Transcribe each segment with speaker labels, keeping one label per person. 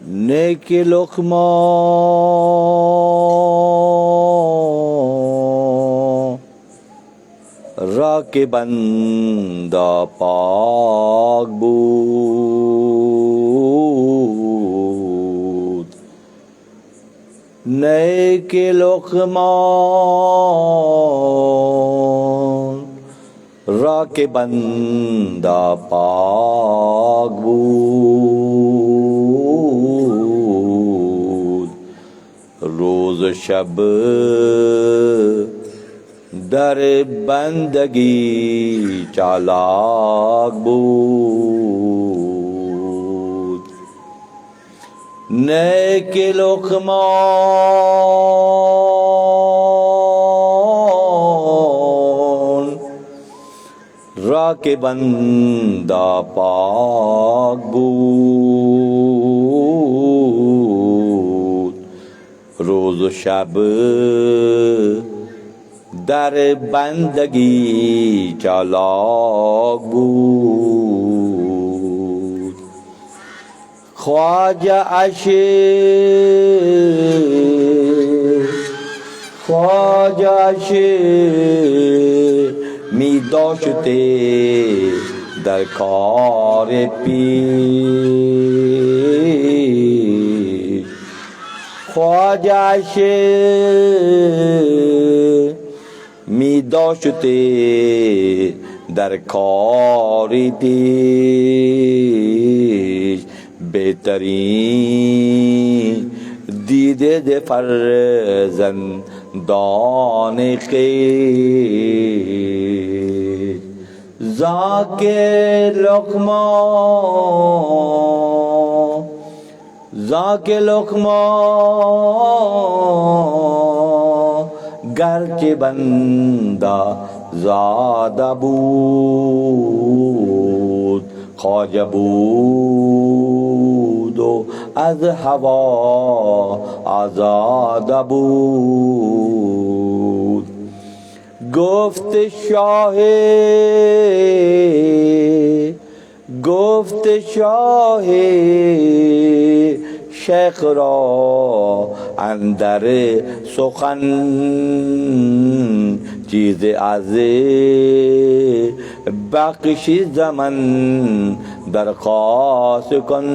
Speaker 1: نیک لقمہ راہ کے بندہ پاک بود، نیک لقمہ راہ کے بندہ پاک بود، روز شب در بندگی چالاک بود، نیک لقمہ راہ کے بندہ پاک بود، روز و شب در بندگی چالاک بود، خواجہ عشق می داشته در کار پیش، خواجہ عشق می داشته در کار پیش، بهترین دیده ده فرزندان خویش، ذاکر لقمہ گرچه بندہ زاده بود، خواجه بود و از هوا آزاده بود، گفت شاه شیخ را اندر سخن چیز از بخش زمن درخواست کن،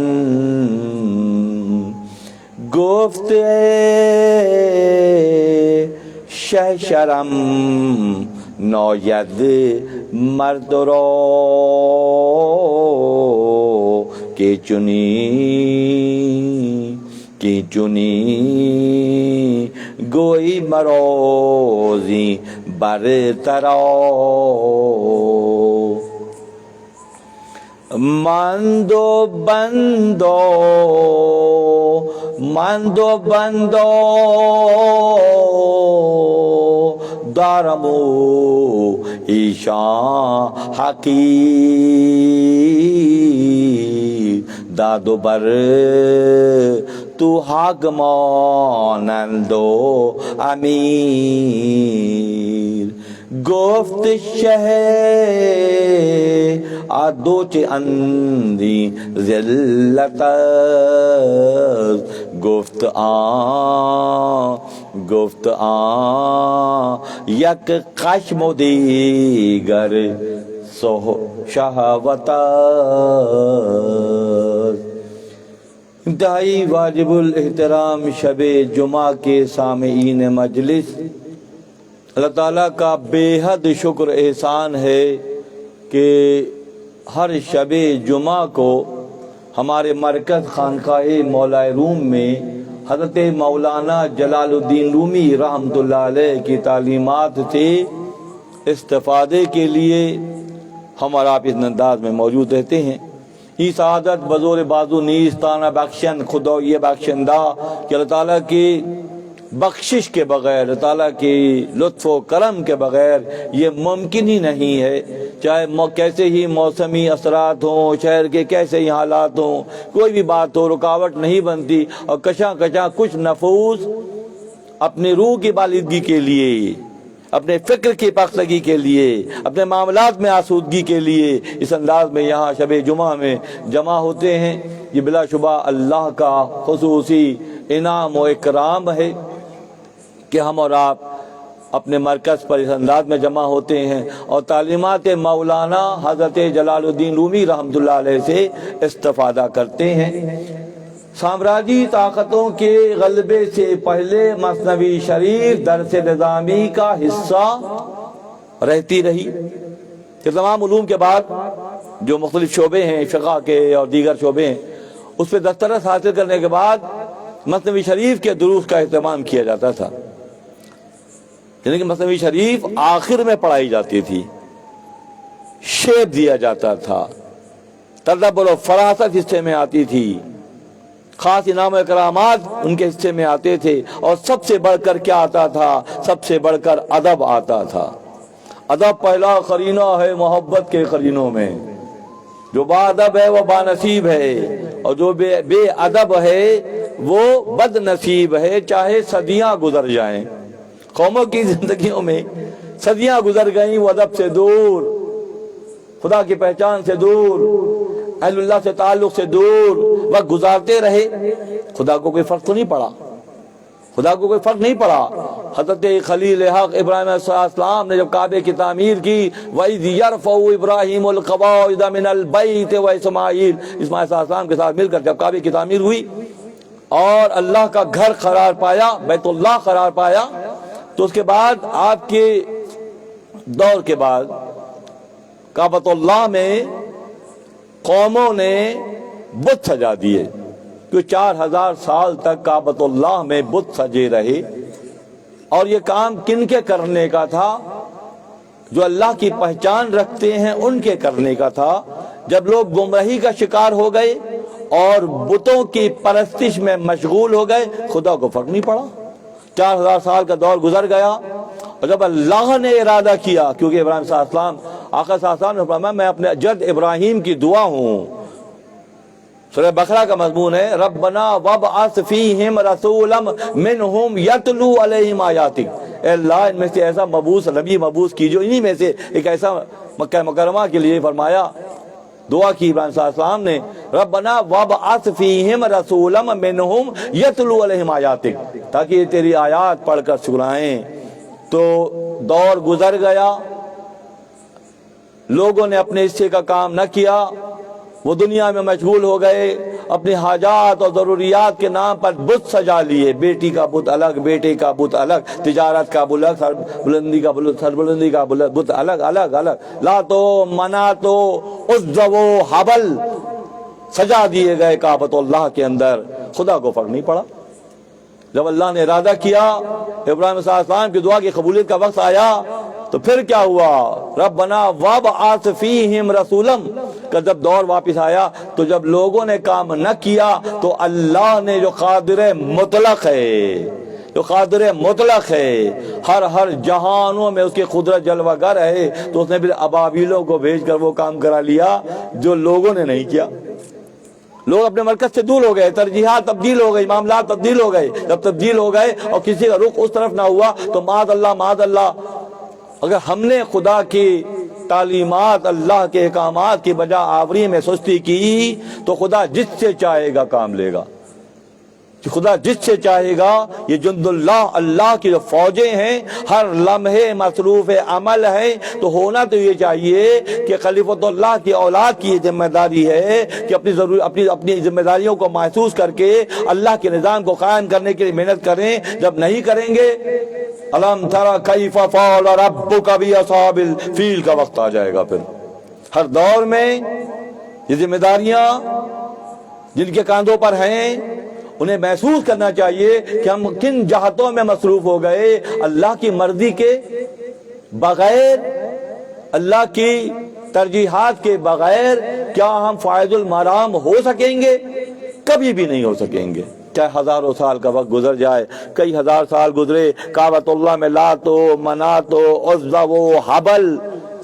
Speaker 1: گفت شه شرم ناید مرد را که چونی گوی مرازی برترا، مند و بندو دارم و ایشان حقیر، داد و بر تو حق مانند و امیر، گفت شه آدوچ اندی ذلت است، گفت یک خشم و دیگر شهوت است. انتہائی واجب الاحترام شب جمعہ کے سامعین مجلس، اللہ تعالیٰ کا بے حد شکر احسان ہے کہ ہر شب جمعہ کو ہمارے مرکز خانقاہ مولا روم میں حضرت مولانا جلال الدین رومی رحمۃ اللہ علیہ کی تعلیمات سے استفادے کے لیے ہم اور آپ اس انداز میں موجود رہتے ہیں. یہ سعادت بزور بازو نیستانہ بخشن خدا یہ بخشندہ کہ اللہ تعالیٰ کی بخشش کے بغیر، اللہ تعالیٰ کی لطف و کرم کے بغیر یہ ممکن ہی نہیں ہے. چاہے کیسے ہی موسمی اثرات ہوں، شہر کے کیسے ہی حالات ہوں، کوئی بھی بات ہو رکاوٹ نہیں بنتی، اور کچھ نفوس اپنے روح کی بالدگی کے لیے اپنے فکر کی پختگی کے لیے، اپنے معاملات میں آسودگی کے لیے اس انداز میں یہاں شب جمعہ میں جمع ہوتے ہیں، یہ بلا شبہ اللہ کا خصوصی انعام و اکرام ہے کہ ہم اور آپ اپنے مرکز پر اس انداز میں جمع ہوتے ہیں اور تعلیمات مولانا حضرت جلال الدین رومی رحمۃ اللہ علیہ سے استفادہ کرتے ہیں۔ سامراجی طاقتوں کے غلبے سے پہلے مثنوی شریف درس نظامی کا حصہ رہتی رہی کہ تمام علوم کے بعد جو مختلف شعبے ہیں، فقہ کے اور دیگر شعبے ہیں، اس پہ دسترس حاصل کرنے کے بعد مثنوی شریف کے دروس کا اہتمام کیا جاتا تھا، یعنی کہ مثنوی شریف آخر میں پڑھائی جاتی تھی، شیپ دیا جاتا تھا، تدبر و فراست حصے میں آتی تھی، خاص انعام و اکرامات ان کے حصے میں آتے تھے، اور سب سے بڑھ کر کیا آتا تھا؟ سب سے بڑھ کر ادب آتا تھا۔ ادب پہلا قرینہ ہے محبت کے قرینوں میں، جو با ادب ہے وہ با نصیب ہے، اور جو بے ادب ہے وہ بد نصیب ہے، چاہے صدیاں گزر جائیں۔ قوموں کی زندگیوں میں صدیاں گزر گئیں، وہ ادب سے دور، خدا کی پہچان سے دور، اہل اللہ سے تعلق سے دور وقت گزارتے رہے، خدا کو کوئی فرق تو نہیں پڑا، خدا کو کوئی فرق نہیں پڑا۔ حضرت خلیل حق ابراہیم علیہ السلام نے جب کعبے کی تعمیر کی، وَإِذْ يَرْفَعُ إِبْرَاهِيمُ الْقَوَاعِدَ مِنَ الْبَيْتِ وَإِسْمَاعِيلُ، اسماعیل علیہ السلام کے ساتھ مل کر جب کعبے کی تعمیر ہوئی اور اللہ کا گھر قرار پایا، بیت اللہ قرار پایا، تو اس کے بعد آپ کے دور کے بعد کعبۃ اللہ میں قوموں نے بت سجا دیے، کہ 4000 سال تک کعبۃ اللہ میں بت سجے رہے، اور یہ کام کن کے کرنے کا تھا؟ جو اللہ کی پہچان رکھتے ہیں ان کے کرنے کا تھا۔ جب لوگ گمراہی کا شکار ہو گئے اور بتوں کی پرستش میں مشغول ہو گئے، خدا کو فرق نہیں پڑا، 4000 سال کا دور گزر گیا، اور جب اللہ نے ارادہ کیا، کیونکہ ابراہیم صلی اللہ علیہ وسلم، آقا صلی اللہ علیہ وسلم نے فرمایا میں اپنے جد ابراہیم کی دعا ہوں۔ سورہ بقرہ کا مضمون ہے ربنا وابعث فیہم رسولا منہم یتلو علیہم آیاتک، اے اللہ ان میں سے ایسا مبعوث نبی مبعوث کیجو، انہی میں سے ایک ایسا مکہ مکرمہ کے لیے فرمایا، دعا کی ابراہیم صلی اللہ علیہ وسلم نے، ربنا وابعث فیہم رسولا منہم یتلو علیہم آیاتک، تاکہ یہ تیری آیات پڑھ کر سنائیں۔ تو دور گزر گیا، لوگوں نے اپنے حصے کا کام نہ کیا، وہ دنیا میں مشغول ہو گئے، اپنی حاجات اور ضروریات کے نام پر بت سجا لیے، بیٹی کا بت الگ، بیٹے کا بت الگ، تجارت کا بت الگ، سربلندی کا بت الگ الگ الگ، لاتو مناتو عزا و حبل سجا دیے گئے کعبۃ اللہ کے اندر، خدا کو فرق نہیں پڑا۔ جب اللہ نے ارادہ کیا، ابراہیم صلی اللہ علیہ وسلم کی دعا کی قبولیت کا وقت آیا، تو پھر کیا ہوا؟ ربنا وابعث فیہم رسولا، کہ جب دور واپس آیا تو جب لوگوں نے کام نہ کیا تو اللہ نے جو قادر مطلق ہے، جو قادر مطلق ہے، ہر جہانوں میں اس کی قدرت جلوہ گر ہے، تو اس نے پھر ابابیلوں کو بھیج کر وہ کام کرا لیا جو لوگوں نے نہیں کیا۔ لوگ اپنے مرکز سے دور ہو گئے، ترجیحات تبدیل ہو گئی، معاملات تبدیل ہو گئے، جب تبدیل ہو گئے اور کسی کا رخ اس طرف نہ ہوا تو معاذ اللہ، اگر ہم نے خدا کی تعلیمات، اللہ کے احکامات کی بجا آوری میں سستی کی تو خدا جس سے چاہے گا کام لے گا، خدا جس سے چاہے گا۔ یہ جند اللہ کی جو فوجیں ہیں ہر لمحے مصروف عمل ہیں، تو ہونا تو یہ چاہیے کہ خلیفۃ اللہ کی اولاد کی یہ ذمہ داری ہے کہ اپنی ذمہ داریوں کو محسوس کر کے اللہ کے نظام کو قائم کرنے کے لیے محنت کریں۔ جب نہیں کریں گے، الم تری کیف فعل ربک باصحاب الفیل کا وقت آ جائے گا۔ پھر ہر دور میں یہ ذمہ داریاں جن کے کاندھوں پر ہیں انہیں محسوس کرنا چاہیے کہ ہم کن جہتوں میں مصروف ہو گئے، اللہ کی مرضی کے بغیر، اللہ کی ترجیحات کے بغیر کیا ہم فائز المرام ہو سکیں گے؟ کبھی بھی نہیں ہو سکیں گے، چاہے ہزاروں سال کا وقت گزر جائے، کئی ہزار سال گزرے، کعبۃ اللہ میں لاتو مناتو عزا و حبل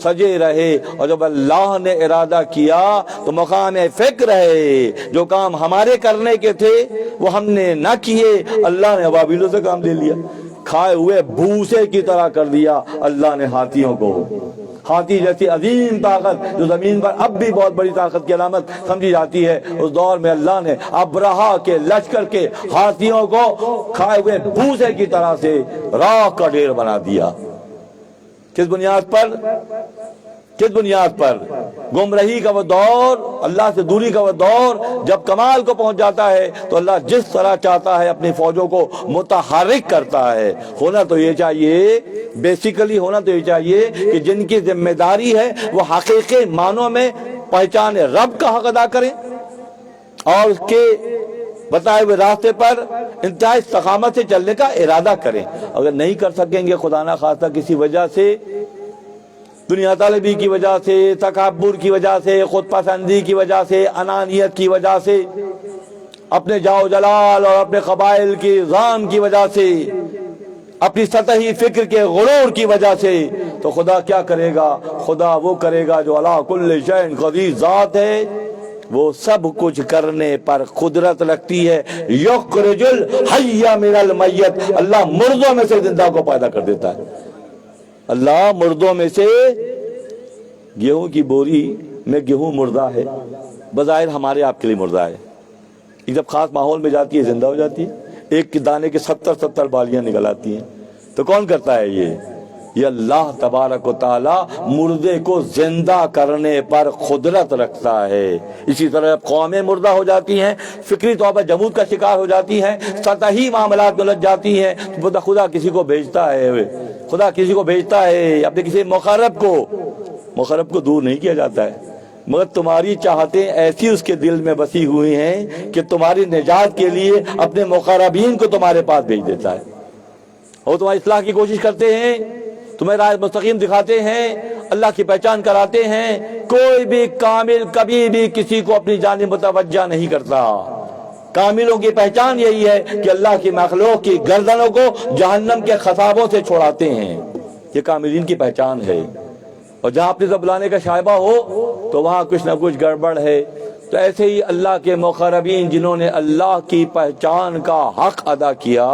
Speaker 1: سجے رہے، اور جب اللہ نے ارادہ کیا تو مقام فکر ہے، جو کام ہمارے کرنے کے تھے وہ ہم نے نہ کیے، اللہ نے ابابیلوں سے کام لے لیا۔ کھائے ہوئے بھوسے کی طرح کر دیا اللہ نے ہاتھیوں کو۔ ہاتھی جیسی عظیم طاقت جو زمین پر اب بھی بہت بڑی طاقت کی علامت سمجھی جاتی ہے، اس دور میں اللہ نے ابرہا کے لشکر کے ہاتھیوں کو کھائے ہوئے بھوسے کی طرح سے راکھ کا ڈھیر بنا دیا۔ کس بنیاد پر؟ کس بنیاد پر؟ گمراہی کا وہ دور، اللہ سے دوری کا وہ دور جب کمال کو پہنچ جاتا ہے تو اللہ جس طرح چاہتا ہے اپنی فوجوں کو متحرک کرتا ہے۔ ہونا تو یہ چاہیے، بیسیکلی ہونا تو یہ چاہیے کہ جن کی ذمہ داری ہے وہ حقیقی معنوں میں پہچان رب کا حق ادا کریں اور اس کے بتائے ہوئے راستے پر انتہائی استقامت سے چلنے کا ارادہ کریں۔ اگر نہیں کر سکیں گے خدا نہ خواستہ کسی وجہ سے، دنیا طلبی کی وجہ سے، تکبر کی وجہ سے، خود پسندی کی وجہ سے، انانیت کی وجہ سے، اپنے جاؤ جلال اور اپنے قبائل کی غام کی وجہ سے، اپنی سطحی فکر کے غرور کی وجہ سے، تو خدا کیا کرے گا؟ خدا وہ کرے گا جو علی کل شیء قدیر ذات ہے، وہ سب کچھ کرنے پر قدرت رکھتی ہے۔ یخرج الحی من المیت، اللہ مردوں میں سے زندہ کو پیدا کر دیتا ہے۔ اللہ مردوں میں سے، گیہوں کی بوری میں گیہوں مردہ ہے، بظاہر ہمارے آپ کے لیے مردہ ہے، جب خاص ماحول میں جاتی ہے زندہ ہو جاتی ہے، ایک دانے کے 70 بالیاں نکل آتی ہیں۔ تو کون کرتا ہے یہ اللہ تبارک و تعالی مردے کو زندہ کرنے پر قدرت رکھتا ہے۔ اسی طرح قومیں مردہ ہو جاتی ہیں، فکری طور پر جمود کا شکار ہو جاتی ہیں، سطحی معاملات میں الجھ جاتی ہیں، خدا کسی کو بھیجتا ہے، خدا کسی کو بھیجتا ہے اپنے کسی مقرب کو دور نہیں کیا جاتا ہے، مگر تمہاری چاہتیں ایسی اس کے دل میں بسی ہوئی ہیں کہ تمہاری نجات کے لیے اپنے مقربین کو تمہارے پاس بھیج دیتا ہے۔ وہ تمہاری اصلاح کی کوشش کرتے ہیں، تمہیں راہ مستقیم دکھاتے ہیں، اللہ کی پہچان کراتے ہیں۔ کوئی بھی کامل کبھی بھی کسی کو اپنی جانب متوجہ نہیں کرتا۔ کاملوں کی پہچان یہی ہے کہ اللہ کی مخلوق کی گردنوں کو جہنم کے خطابوں سے چھوڑاتے ہیں، یہ کاملین کی پہچان ہے۔ اور جہاں اپنے سے بلانے کا شائبہ ہو تو وہاں کچھ نہ کچھ گڑبڑ ہے۔ تو ایسے ہی اللہ کے مقربین جنہوں نے اللہ کی پہچان کا حق ادا کیا،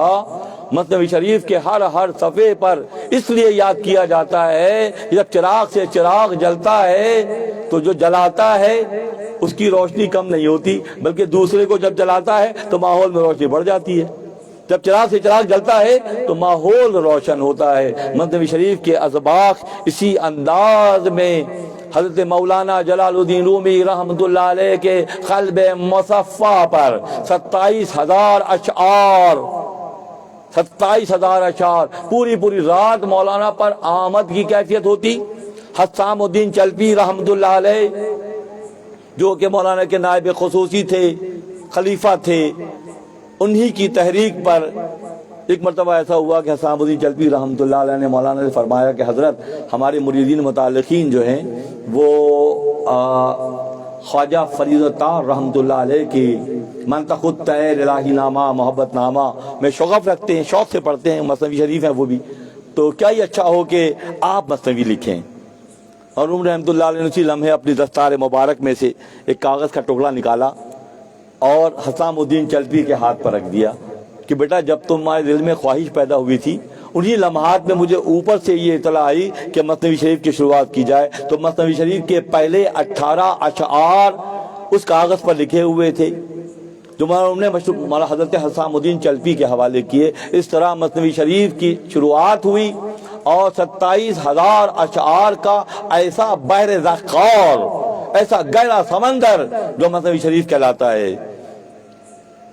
Speaker 1: مثنوی شریف کے ہر صفحے پر اس لیے یاد کیا جاتا ہے، جب چراغ سے چراغ جلتا ہے تو جو جلاتا ہے اس کی روشنی کم نہیں ہوتی، بلکہ دوسرے کو جب جلاتا ہے تو ماحول میں روشنی بڑھ جاتی ہے۔ جب چراغ سے چراغ جلتا ہے تو ماحول روشن ہوتا ہے۔ مثنوی شریف کے اسباق اسی انداز میں حضرت مولانا جلال الدین رومی رحمۃ اللہ علیہ کے قلب مصفا پر 27,000 اشعار پوری رات مولانا پر آمد کی کیفیت ہوتی۔ حسام الدین چلپی رحمۃ اللہ علیہ جو کہ مولانا کے نائب خصوصی تھے، خلیفہ تھے، انہی کی تحریک پر ایک مرتبہ ایسا ہوا کہ حسام الدین چلپی رحمۃ اللہ علیہ نے مولانا سے فرمایا کہ حضرت ہمارے مریدین متعلقین جو ہیں وہ خواجہ فرید الطاہر رحمۃ اللہ علیہ کی منطق الطیر الہی نامہ محبت نامہ میں شغف رکھتے ہیں، شوق سے پڑھتے ہیں، مثنوی شریف ہیں وہ بھی، تو کیا یہ اچھا ہو کہ آپ مثنوی لکھیں۔ اور عمر رحمۃ اللہ علیہ نے اسی لمحے اپنی دستار مبارک میں سے ایک کاغذ کا ٹکڑا نکالا اور حسام الدین چلپی کے ہاتھ پر رکھ دیا کہ بیٹا جب تمہارے دل میں خواہش پیدا ہوئی تھی انہی لمحات میں مجھے اوپر سے یہ اطلاع آئی کہ مثنوی شریف کی شروعات کی جائے، تو مثنوی شریف کے پہلے 18 اشعار اس کاغذ پر لکھے ہوئے تھے جو مولانا حضرت حسام الدین چلپی کے حوالے کیے۔ اس طرح مثنوی شریف کی شروعات ہوئی اور 27,000 اشعار کا ایسا بحر ذخار، ایسا گہرا سمندر جو مثنوی شریف کہلاتا ہے۔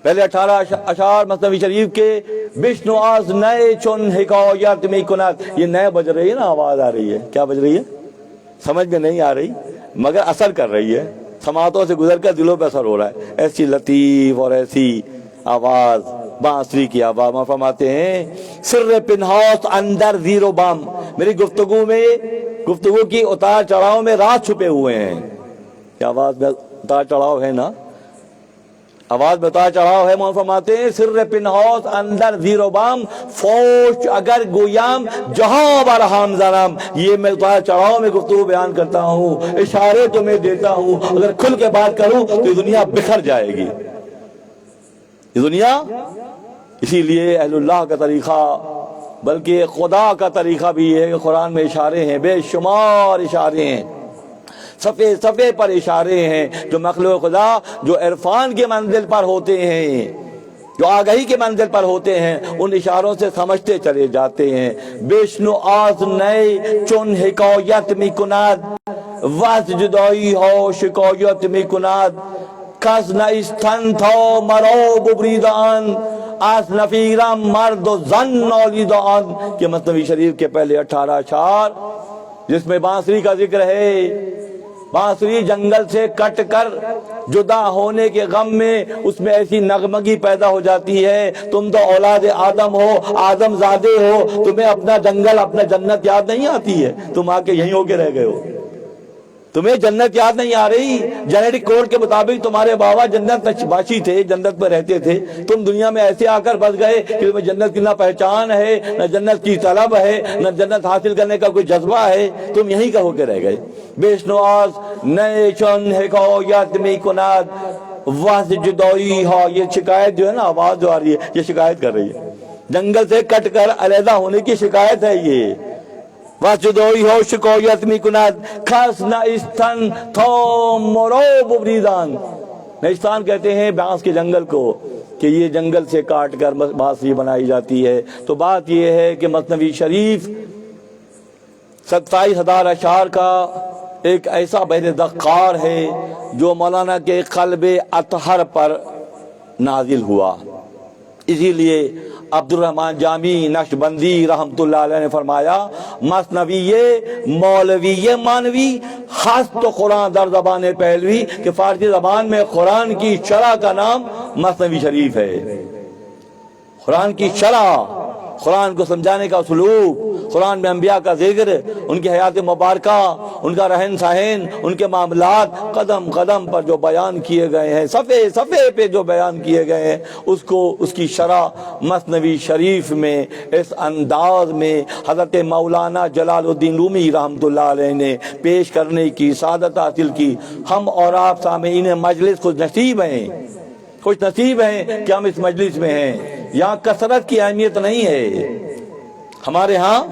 Speaker 1: پہلے 18 اشعار مثنوی شریف کے بشنو آز نئے چن حکایت میں کنات، یہ نئے بج رہی ہے نا، آواز آ رہی ہے، کیا بج رہی ہے سمجھ میں نہیں آ رہی مگر اثر کر رہی ہے، سماعتوں سے گزر کر دلوں پہ اثر ہو رہا ہے۔ ایسی لطیف اور ایسی آواز، بانسری کی آواز، میں فرماتے ہیں سر پنہاس اندر زیر و بام، میری گفتگو کی اتار چڑھاؤ میں راز چھپے ہوئے ہیں۔ کیا آواز میں اتار چڑھاؤ ہے نا، آواز میں اتار چڑھاؤ ہے۔ مولانا فرماتے ہیں سر پنہاس اندر زیر و بام، فوش اگر گویام جہاں برہم زنم، یہ میں اتار چڑھاؤ میں گفتگو بیان کرتا ہوں، اشارے تو میں دیتا ہوں، اگر کھل کے بات کروں تو یہ دنیا بکھر جائے گی، یہ دنیا۔ اسی لیے اہل اللہ کا طریقہ بلکہ خدا کا طریقہ بھی ہے کہ قرآن میں اشارے ہیں، بے شمار اشارے ہیں، صفحے صفحے پر اشارے ہیں، جو مخلوق خدا جو عرفان کے منزل پر ہوتے ہیں، جو آگہی کے منزل پر ہوتے ہیں، ان اشاروں سے سمجھتے چلے جاتے ہیں۔ بیشنو آز نئے چون حکایت می کند، وز جدائی ہو شکایت می کند، کس نیستن تا مرا ببریدان، از نفیرم مرد و زن نالیدان۔ کہ مثنوی شریف کے پہلے 18 اشعار جس میں بانسری کا ذکر ہے، بانسری جنگل سے کٹ کر جدا ہونے کے غم میں اس میں ایسی نغمگی پیدا ہو جاتی ہے، تم تو اولاد آدم ہو، آدم زادے ہو، تمہیں اپنا جنگل اپنا جنت یاد نہیں آتی ہے، تم آ کے یہیں ہو کے رہ گئے ہو، تمہیں جنت یاد نہیں آ رہی۔ جینیٹک کوڈ کے مطابق تمہارے بابا جنت باشی تھے، جنت میں رہتے تھے، تم دنیا میں ایسے آ کر بس گئے کہ تمہیں جنت کی نہ پہچان ہے، نہ جنت کی طلب ہے، نہ جنت حاصل کرنے کا کوئی جذبہ ہے، تم یہیں کا ہو کے رہ گئے۔ بیشنواز نئے چون حکایت می کند، وز جدائی ہا، یہ شکایت جو ہے نا، آواز جو آ رہی ہے، یہ شکایت کر رہی ہے، جنگل سے کٹ کر علیحدہ ہونے کی شکایت ہے یہ۔ واسجدوئی ہو شکایت می کند، کس نیستن تا مرا ببریدان۔ نیستان کہتے ہیں بانس کے جنگل کو، کہ یہ جنگل سے کاٹ کر بانسری بنائی جاتی ہے۔ تو بات یہ ہے کہ مثنوی شریف 27,000 اشعار کا ایک ایسا بحر دقار ہے جو مولانا کے قلب اطہر پر نازل ہوا۔ اسی لیے عبد الرحمن جامی نقشبندی رحمت اللہ علیہ نے فرمایا، مثنوی مولوی مانوی خاص تو قرآن در زبان پہلوی، کہ فارسی زبان میں قرآن کی شرح کا نام مثنوی شریف ہے۔ قرآن کی شرح، قرآن کو سمجھانے کا اسلوب، قرآن میں انبیاء کا ذکر، ان کی حیات مبارکہ، ان کا رہن سہن، ان کے معاملات قدم قدم پر جو بیان کیے گئے ہیں، صفحے صفحے پہ جو بیان کیے گئے ہیں، اس کی شرح مثنوی شریف میں اس انداز میں حضرت مولانا جلال الدین رومی رحمت اللہ علیہ نے پیش کرنے کی سعادت حاصل کی۔ ہم اور آپ سامعین مجلس خوش نصیب ہیں، خوش نصیب ہیں کہ ہم اس مجلس میں ہیں۔ یہاں کثرت کی اہمیت نہیں ہے، ہمارے ہاں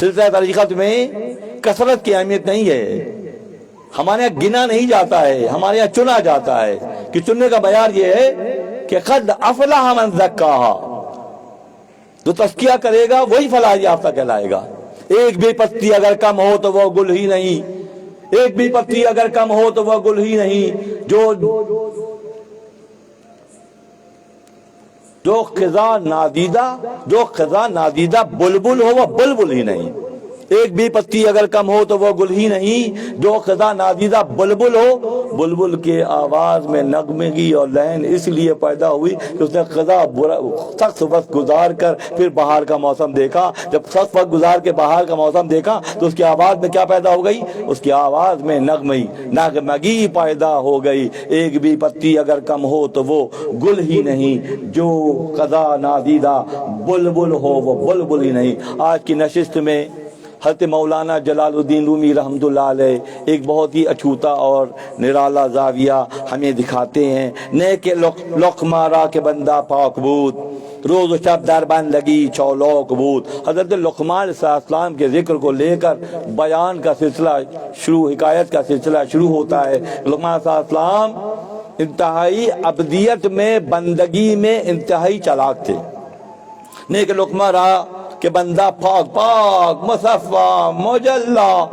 Speaker 1: سلسلہ طریقت میں کثرت کی اہمیت نہیں ہے، ہمارے یہاں گنا نہیں جاتا ہے، ہمارے یہاں چنا جاتا ہے۔ کہ چننے کا بیان یہ ہے کہ قد افلح من زکاہا، جو تزکیہ کرے گا وہی فلاح یافتہ کہلائے گا۔ ایک بھی پتی اگر کم ہو تو وہ گل ہی نہیں، ایک بھی پتی اگر کم ہو تو وہ گل ہی نہیں، جو خزاں نادیدہ بلبل ہو وہ بلبل ہی نہیں۔ ایک بھی پتی اگر کم ہو تو وہ گل ہی نہیں، جو خزاں نادیدہ بلبل ہو۔ بلبل کے آواز میں نغمگی اور لہن اس لیے پیدا ہوئی کہ اس نے خزاں سخت وقت گزار کر پھر بہار کا موسم دیکھا۔ جب سخت وقت گزار کے بہار کا موسم دیکھا تو اس کی آواز میں کیا پیدا ہو گئی؟ اس کی آواز میں نغمگی پیدا ہو گئی۔ ایک بھی پتی اگر کم ہو تو وہ گل ہی نہیں، جو خزاں نادیدہ بلبل ہو وہ بلبل ہی نہیں۔ آج کی نشست میں حضرت مولانا جلال الدین رومی رحمت اللہ علیہ ایک بہت ہی اچھوتا اور نرالا زاویہ ہمیں دکھاتے ہیں۔ نیک لقمہ را کے بندہ پاک بود، روز و شب در بند لگی چولوک بود۔ حضرت لقمان علیہ السلام کے ذکر کو لے کر بیان کا سلسلہ شروع، حکایت کا سلسلہ شروع ہوتا ہے۔ لقمان علیہ السلام انتہائی عبدیت میں، بندگی میں انتہائی چالاک تھے۔ نیک لقمہ را کہ بندہ پاک مصفا مجلہ،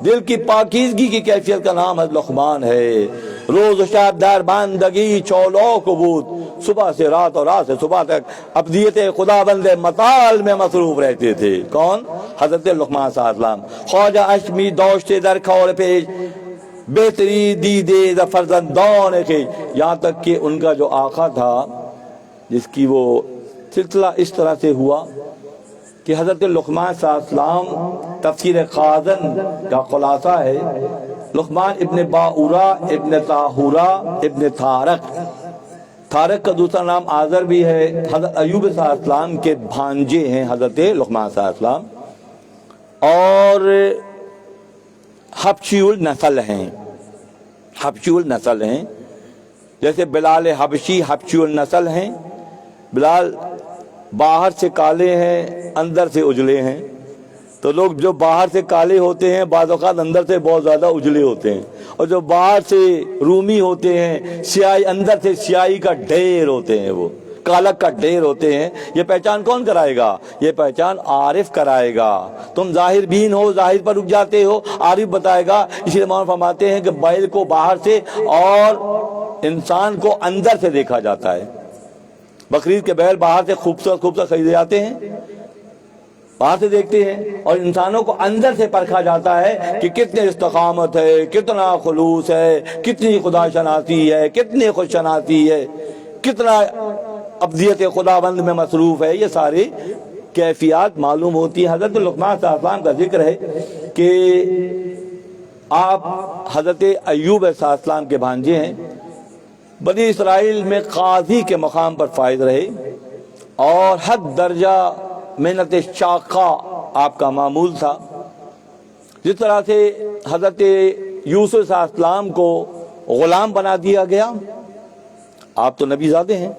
Speaker 1: دل کی پاکیزگی کی کیفیت کا نام حضرت لقمان ہے۔ روز و شب در بندگی چولوک بود، صبح سے رات اور رات سے صبح تک عبدیت خدا بند مطال میں مصروف رہتے تھے۔ کون؟ حضرت لقمان صلی اللہ علیہ وسلم۔ خواجہ اشمی دوشتے در کھول پیش، بہتری دیدے در فرزندان کے، یہاں تک کہ ان کا جو آقا تھا، جس کی وہ سلسلہ اس طرح سے ہوا کہ حضرت لقمان صلی اللہ علیہ وسلم تفسیر خازن کا خلاصہ ہے۔ لقمان ابن باورا ابن طاہورا ابن طارق کا دوسرا نام آذر بھی ہے۔ حضرت ایوب صلی اللہ علیہ وسلم کے بھانجے ہیں حضرت لقمان صلی اللہ علیہ وسلم، اور حبشی النسل ہیں، حبشی النسل ہیں، جیسے بلال حبشی حبشی النسل ہیں۔ بلال باہر سے کالے ہیں اندر سے اجلے ہیں. تو لوگ جو باہر سے کالے ہوتے ہیں بعض اوقات اندر سے بہت زیادہ اجلے ہوتے ہیں, اور جو باہر سے رومی ہوتے ہیں سیاہی اندر سے سیاہی کا ڈھیر ہوتے ہیں, وہ کالک کا ڈھیر ہوتے ہیں. یہ پہچان کون کرائے گا؟ یہ پہچان عارف کرائے گا. تم ظاہر بین ہو, ظاہر پر رک جاتے ہو, عارف بتائے گا. اسی لیے مولانا فرماتے ہیں کہ بیل کو باہر سے اور انسان کو اندر سے دیکھا جاتا ہے. بقرعید کے بیل باہر سے خوبصورت خوبصورت خریدے جاتے ہیں, باہر سے دیکھتے ہیں, اور انسانوں کو اندر سے پرکھا جاتا ہے کہ کتنے استقامت ہے, کتنا خلوص ہے, کتنی خدا شناسی ہے, کتنی خود شناسی ہے, کتنا ابدیت خداوند میں مصروف ہے. یہ ساری کیفیات معلوم ہوتی ہیں. حضرت لقمان صلی اللہ علیہ وسلم کا ذکر ہے کہ آپ حضرت ایوب علیہ السلام کے بھانجے ہیں. بنی اسرائیل میں قاضی کے مقام پر فائز رہے اور حد درجہ محنت شاقہ آپ کا معمول تھا. جس طرح سے حضرت یوسف علیہ السلام کو غلام بنا دیا گیا, آپ تو نبی زادے ہیں,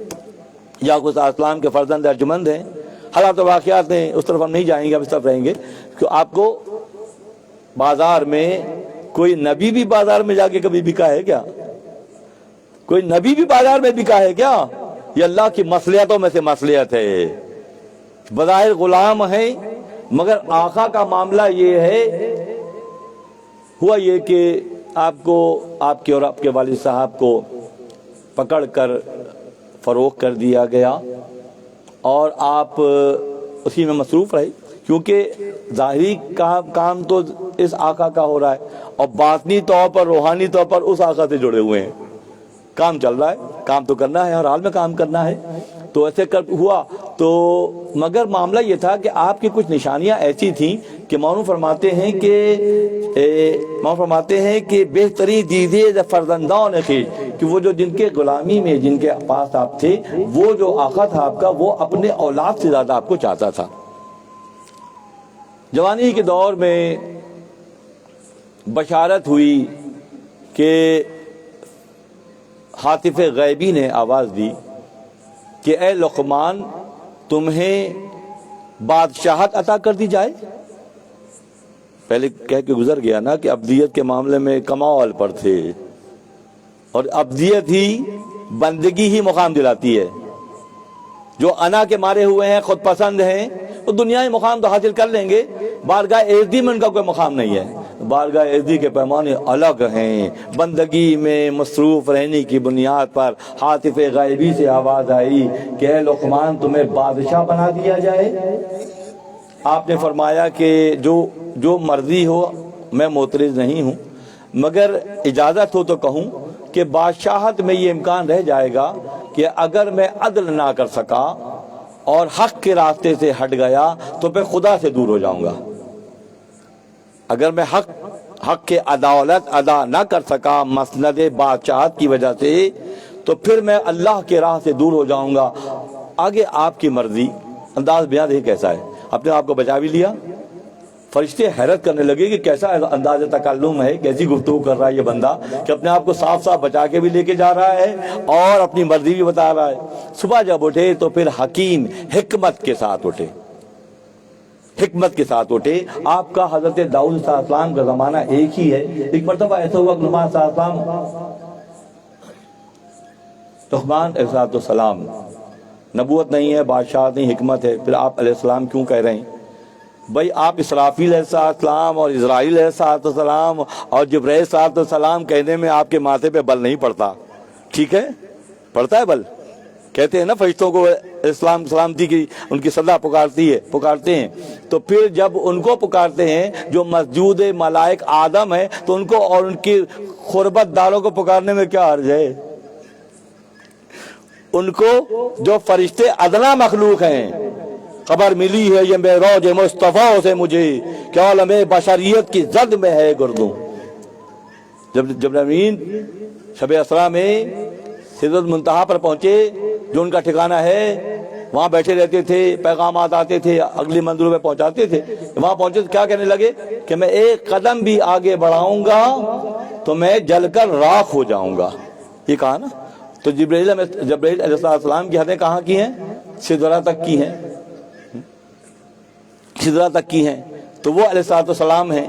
Speaker 1: یعقوب علیہ السلام کے فرزند ارجمند ہیں. حالات و واقعات میں اس طرف ہم نہیں جائیں گے, ہم اس طرف رہیں گے کہ آپ کو بازار میں کوئی نبی بھی بازار میں جا کے کبھی بکا ہے کیا؟ کوئی نبی بھی بازار میں بکا ہے کیا؟ یہ اللہ کی مصلحتوں میں سے مصلحت ہے. بظاہر غلام ہے مگر آقا کا معاملہ یہ ہے, ہوا یہ کہ آپ کو آپ کے اور آپ کے والد صاحب کو پکڑ کر فروخت کر دیا گیا اور آپ اسی میں مصروف رہے, کیونکہ ظاہری کام تو اس آقا کا ہو رہا ہے اور باطنی طور پر روحانی طور پر اس آقا سے جڑے ہوئے ہیں. کام چل رہا ہے, کام تو کرنا ہے, ہر حال میں کام کرنا ہے. تو ایسے ہوا تو, مگر معاملہ یہ تھا کہ آپ کی کچھ نشانیاں ایسی تھیں کہ مولانا فرماتے ہیں کہ بہتری دیدے فرزندوں نے کی کہ وہ جو جن کے غلامی میں جن کے پاس آپ تھے, وہ جو آقا تھا آپ کا, وہ اپنے اولاد سے زیادہ آپ کو چاہتا تھا. جوانی کے دور میں بشارت ہوئی کہ حاطف غیبی نے آواز دی کہ اے لقمان, تمہیں بادشاہت عطا کر دی جائے. پہلے کہہ کے گزر گیا نا کہ ابدیت کے معاملے میں کمال پر تھے, اور ابدیت ہی بندگی ہی مقام دلاتی ہے. جو انا کے مارے ہوئے ہیں, خود پسند ہیں, وہ دنیائی مقام تو حاصل کر لیں گے, بارگاہ عزتی میں ان کا کوئی مقام نہیں ہے. بارگاہ عزتی کے پیمانے الگ ہیں. بندگی میں مصروف رہنے کی بنیاد پر حاطف غیبی سے آواز آئی کہ اے لقمان, تمہیں بادشاہ بنا دیا جائے. آپ نے فرمایا کہ جو مرضی ہو, میں معترض نہیں ہوں, مگر اجازت ہو تو کہوں کہ بادشاہت میں یہ امکان رہ جائے گا کہ اگر میں عدل نہ کر سکا اور حق کے راستے سے ہٹ گیا تو پھر خدا سے دور ہو جاؤں گا. اگر میں حق کے عدالت ادا نہ کر سکا مسند بادشاہت کی وجہ سے, تو پھر میں اللہ کے راہ سے دور ہو جاؤں گا. آگے آپ کی مرضی. انداز بیان دیکھیں کیسا ہے, اپنے آپ کو بچا بھی لیا. فرشتے حیرت کرنے لگے کہ کیسا انداز تکلم ہے, کیسی گفتگو کر رہا ہے یہ بندہ کہ اپنے آپ کو صاف صاف بچا کے بھی لے کے جا رہا ہے اور اپنی مرضی بھی بتا رہا ہے. صبح جب اٹھے تو پھر حکیم حکمت کے ساتھ اٹھے, حکمت کے ساتھ اٹھے. آپ کا حضرت داؤد علیہ السلام کا زمانہ ایک ہی ہے. ایک مرتبہ ایسا ہوا کہ لقمان علیہ السلام, نبوت نہیں ہے, بادشاہ نہیں, حکمت ہے, پھر آپ علیہ السلام کیوں کہہ رہے ہیں؟ بھائی آپ اسرافیل علیہ السلام اور اسرائیل علیہ السلام اور جبرائیل علیہ السلام کہنے میں آپ کے ماتھے پہ بل نہیں پڑتا, ٹھیک ہے, پڑتا ہے بل. کہتے ہیں نا فرشتوں کو اسلام سلامتی کی ان کی صدا پکارتے ہیں, تو پھر جب ان کو پکارتے ہیں جو مسجود ملائک آدم ہے, تو ان کو اور ان کی قربت داروں کو پکارنے میں کیا حرج ہے؟ ان کو جو فرشتے ادنا مخلوق ہیں, خبر ملی ہے یہ معراج مصطفیٰ سے مجھے کہ عالم بشریت کی زد میں ہے گردوں. جب نبیین شب اسرا میں سدرۃ المنتہا پر پہنچے, جو ان کا ٹھکانہ ہے, وہاں بیٹھے رہتے تھے, پیغامات آتے تھے, اگلی منزلوں پہ پہنچاتے تھے. وہاں پہنچے تو کیا کہنے لگے کہ میں ایک قدم بھی آگے بڑھاؤں گا تو میں جل کر راکھ ہو جاؤں گا. یہ کہا نا. تو جبرائیل علیہ السلام کی حدیں کہاں کی ہیں؟ سدرہ تک کی ہیں، سدرہ تک کی ہیں، تو وہ علیہ السلام ہیں،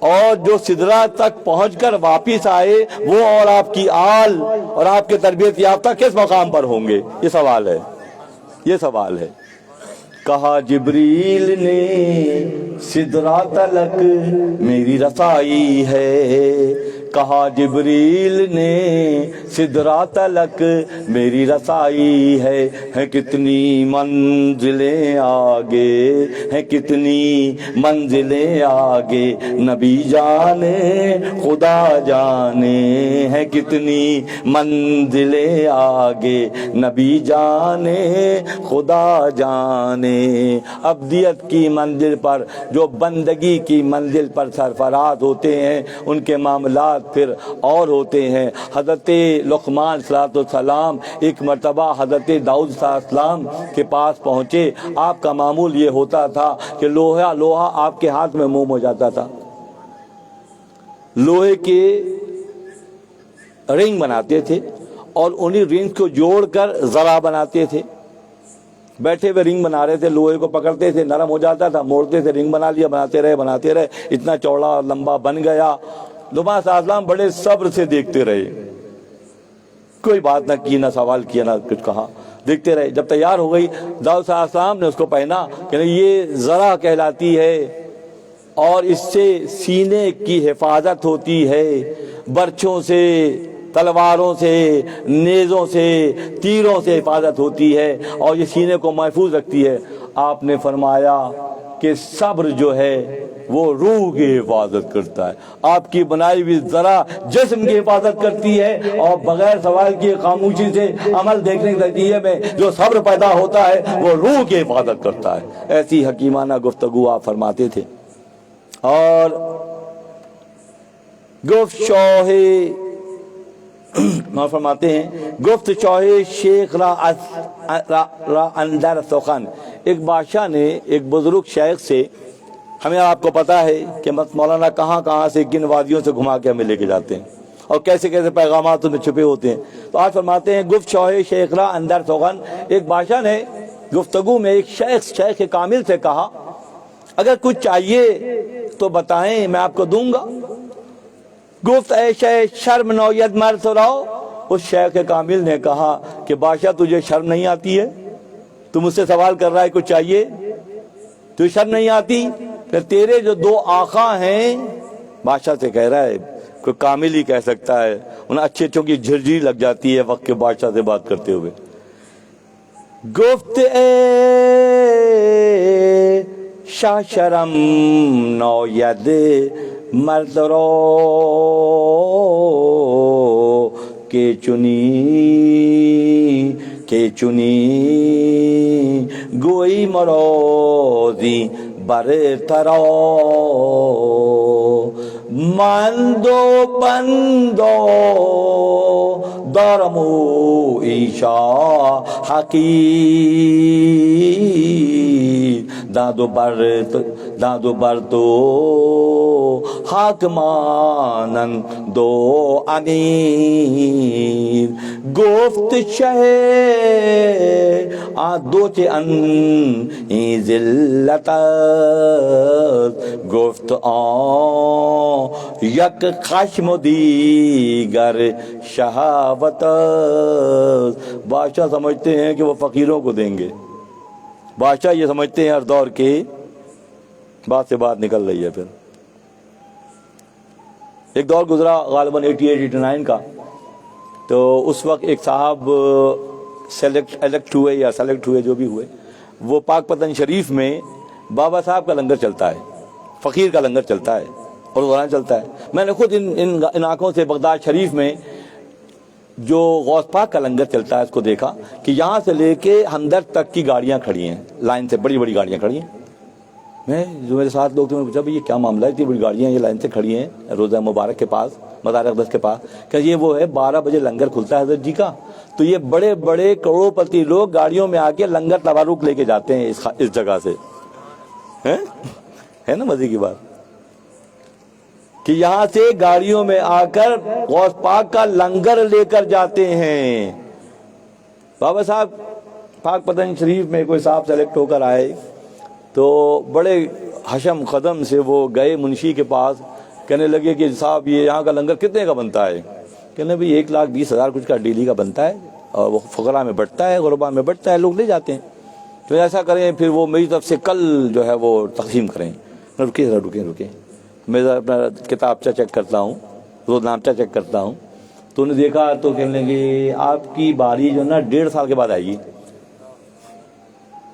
Speaker 1: اور جو سدرہ تک پہنچ کر واپس آئے وہ اور آپ کی آل اور آپ کے تربیت یافتہ کس مقام پر ہوں گے؟ یہ سوال ہے، یہ سوال ہے۔ کہا جبریل نے سدرہ تلک میری رسائی ہے، کہا جبریل نے سدرہ تلک میری رسائی ہے کتنی منزلیں آگے، ہے کتنی منزلیں آگے، نبی جانے خدا جانے، ہے کتنی منزلیں آگے، نبی جانے خدا جانے۔ ابدیت کی منزل پر، جو بندگی کی منزل پر سرفراز ہوتے ہیں، ان کے معاملات پھر اور ہوتے ہیں۔ حضرت لقمان صلی اللہ علیہ وسلم ایک مرتبہ حضرت داؤد صلی اللہ علیہ وسلم کے پاس پہنچے۔ آپ کا معمول یہ ہوتا تھا کہ لوہا آپ کے ہاتھ میں موم ہو جاتا تھا، لوہے کے رنگ بناتے تھے اور انہی رنگ کو جوڑ کر ذرا بناتے تھے۔ بیٹھے ہوئے رنگ بنا رہے تھے، لوہے کو پکڑتے تھے، نرم ہو جاتا تھا، موڑتے تھے، رنگ بنا لیا، بناتے رہے، اتنا چوڑا اور لمبا بن گیا۔ لقمان صلی اللہ علیہ وسلم بڑے صبر سے دیکھتے رہے، کوئی بات نہ کی، نہ سوال کیا، نہ کچھ کہا، دیکھتے رہے۔ جب تیار ہو گئی، داؤد صلی اللہ علیہ وسلم نے اس کو پہنا کہ یہ ذرا کہلاتی ہے اور اس سے سینے کی حفاظت ہوتی ہے، برچھوں سے، تلواروں سے، نیزوں سے، تیروں سے حفاظت ہوتی ہے اور یہ سینے کو محفوظ رکھتی ہے۔ آپ نے فرمایا کہ صبر جو ہے وہ روح کی حفاظت کرتا ہے، آپ کی بنائی ہوئی ذرا جسم کی حفاظت کرتی ہے، اور بغیر سوال کی خاموشی سے عمل دیکھنے کے نتیجے میں جو صبر پیدا ہوتا ہے وہ روح کی حفاظت کرتا ہے۔ ایسی حکیمانہ گفتگو آپ فرماتے تھے۔ اور گفت شاہ فرماتے ہیں، گفت شاہ شیخ را اندر سخن، ایک بادشاہ نے ایک بزرگ شیخ سے، ہمیں آپ کو پتا ہے کہ مولانا کہاں کہاں سے کن وادیوں سے گھما کے ہمیں لے کے جاتے ہیں اور کیسے کیسے پیغامات ان میں چھپے ہوتے ہیں۔ تو آج فرماتے ہیں گفت شاہ شیخ را اندر سخن، ایک بادشاہ نے گفتگو میں ایک شیخ کامل سے کہا اگر کچھ چاہیے تو بتائیں میں آپ کو دوں گا۔ گفت اے شیخ شرم نوید مر سراؤ، اس شیخ کامل نے کہا کہ بادشاہ تجھے شرم نہیں آتی ہے؟ تو مجھ سے سوال کر رہا ہے کچھ چاہیے، تجھے شرم نہیں آتی؟ کہ تیرے جو دو آقا ہیں، بادشاہ سے کہہ رہا ہے، کوئی کامل ہی کہہ سکتا ہے، انہیں اچھے اچھوں کی جھرجھری لگ جاتی ہے وقت کے بادشاہ سے بات کرتے ہوئے۔ گفت اے شاہ شرم نوید مرد رو کے چنی گوئی مروزی برترو مندو بندو دارمو ایشا حقی دادو برتو حاکمانن دو امیر گفت شہ دو چے ان ذلت گفت یک خشم دیگر شہوت۔ بادشاہ سمجھتے ہیں کہ وہ فقیروں کو دیں گے، بادشاہ یہ سمجھتے ہیں ہر دور کے، بات سے بات نکل رہی ہے۔ پھر ایک دور گزرا غالباً 88-89 کا، تو اس وقت ایک صاحب سلیکٹ ہوئے جو بھی ہوئے، وہ پاک پتن شریف میں بابا صاحب کا لنگر چلتا ہے، فقیر کا لنگر چلتا ہے اور روزانہ چلتا ہے۔ میں نے خود ان آنکھوں سے بغداد شریف میں جو غوث پاک کا لنگر چلتا ہے اس کو دیکھا کہ یہاں سے لے کے ہمدرد تک کی گاڑیاں کھڑی ہیں، لائن سے بڑی بڑی گاڑیاں کھڑی ہیں۔ میں جو میرے ساتھ لوگ تھے، میں نے پوچھا بھئی یہ کیا معاملہ ہے، اتنی بڑی گاڑیاں یہ لائن سے کھڑی ہیں روزہ مبارک کے پاس، مزار اقدس کے پاس؟ کہ یہ وہ ہے 12 بجے لنگر کھلتا ہے حضرت جی کا، تو یہ بڑے بڑے کروڑ پتی لوگ گاڑیوں میں آ کے لنگر تبرک لے کے جاتے ہیں اس جگہ سے۔ ہے نا مزے کی بات کہ یہاں سے گاڑیوں میں آ کر غوث پاک کا لنگر لے کر جاتے ہیں۔ بابا صاحب پاک پتن شریف میں کوئی صاحب سلیکٹ ہو کر آئے تو بڑے حشم قدم سے وہ گئے منشی کے پاس، کہنے لگے کہ صاحب یہ یہاں کا لنگر کتنے کا بنتا ہے؟ کہنے بھائی 1,20,000 کچھ کا ڈیلی کا بنتا ہے، اور وہ فقراء میں بٹتا ہے، غربا میں بٹتا ہے، لوگ لے جاتے ہیں، تو ایسا کریں پھر وہ میری طرف سے کل جو ہے وہ تقسیم کریں۔ رکیں میں اپنا کتابچہ چیک کرتا ہوں، روز نامچہ چیک کرتا ہوں، تو انہوں نے دیکھا تو کہنے لگے آپ کی باری جو نا 1.5 سال کے بعد آئے گی،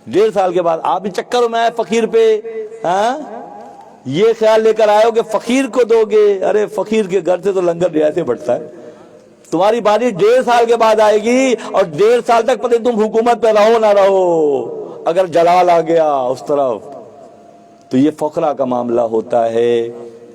Speaker 1: 1.5 سال کے بعد۔ آپ بھی چکر میں آئے فقیر پہ، ہاں یہ خیال لے کر آئے ہو کہ فقیر کو دو گے، ارے فقیر کے گھر سے تو لنگر ایسے بٹتا ہے، تمہاری باری 1.5 سال کے بعد آئے گی، اور 1.5 سال تک پتہ تم حکومت پہ رہو نہ رہو، اگر جلال آ گیا اس طرف۔ تو یہ فقراء کا معاملہ ہوتا ہے،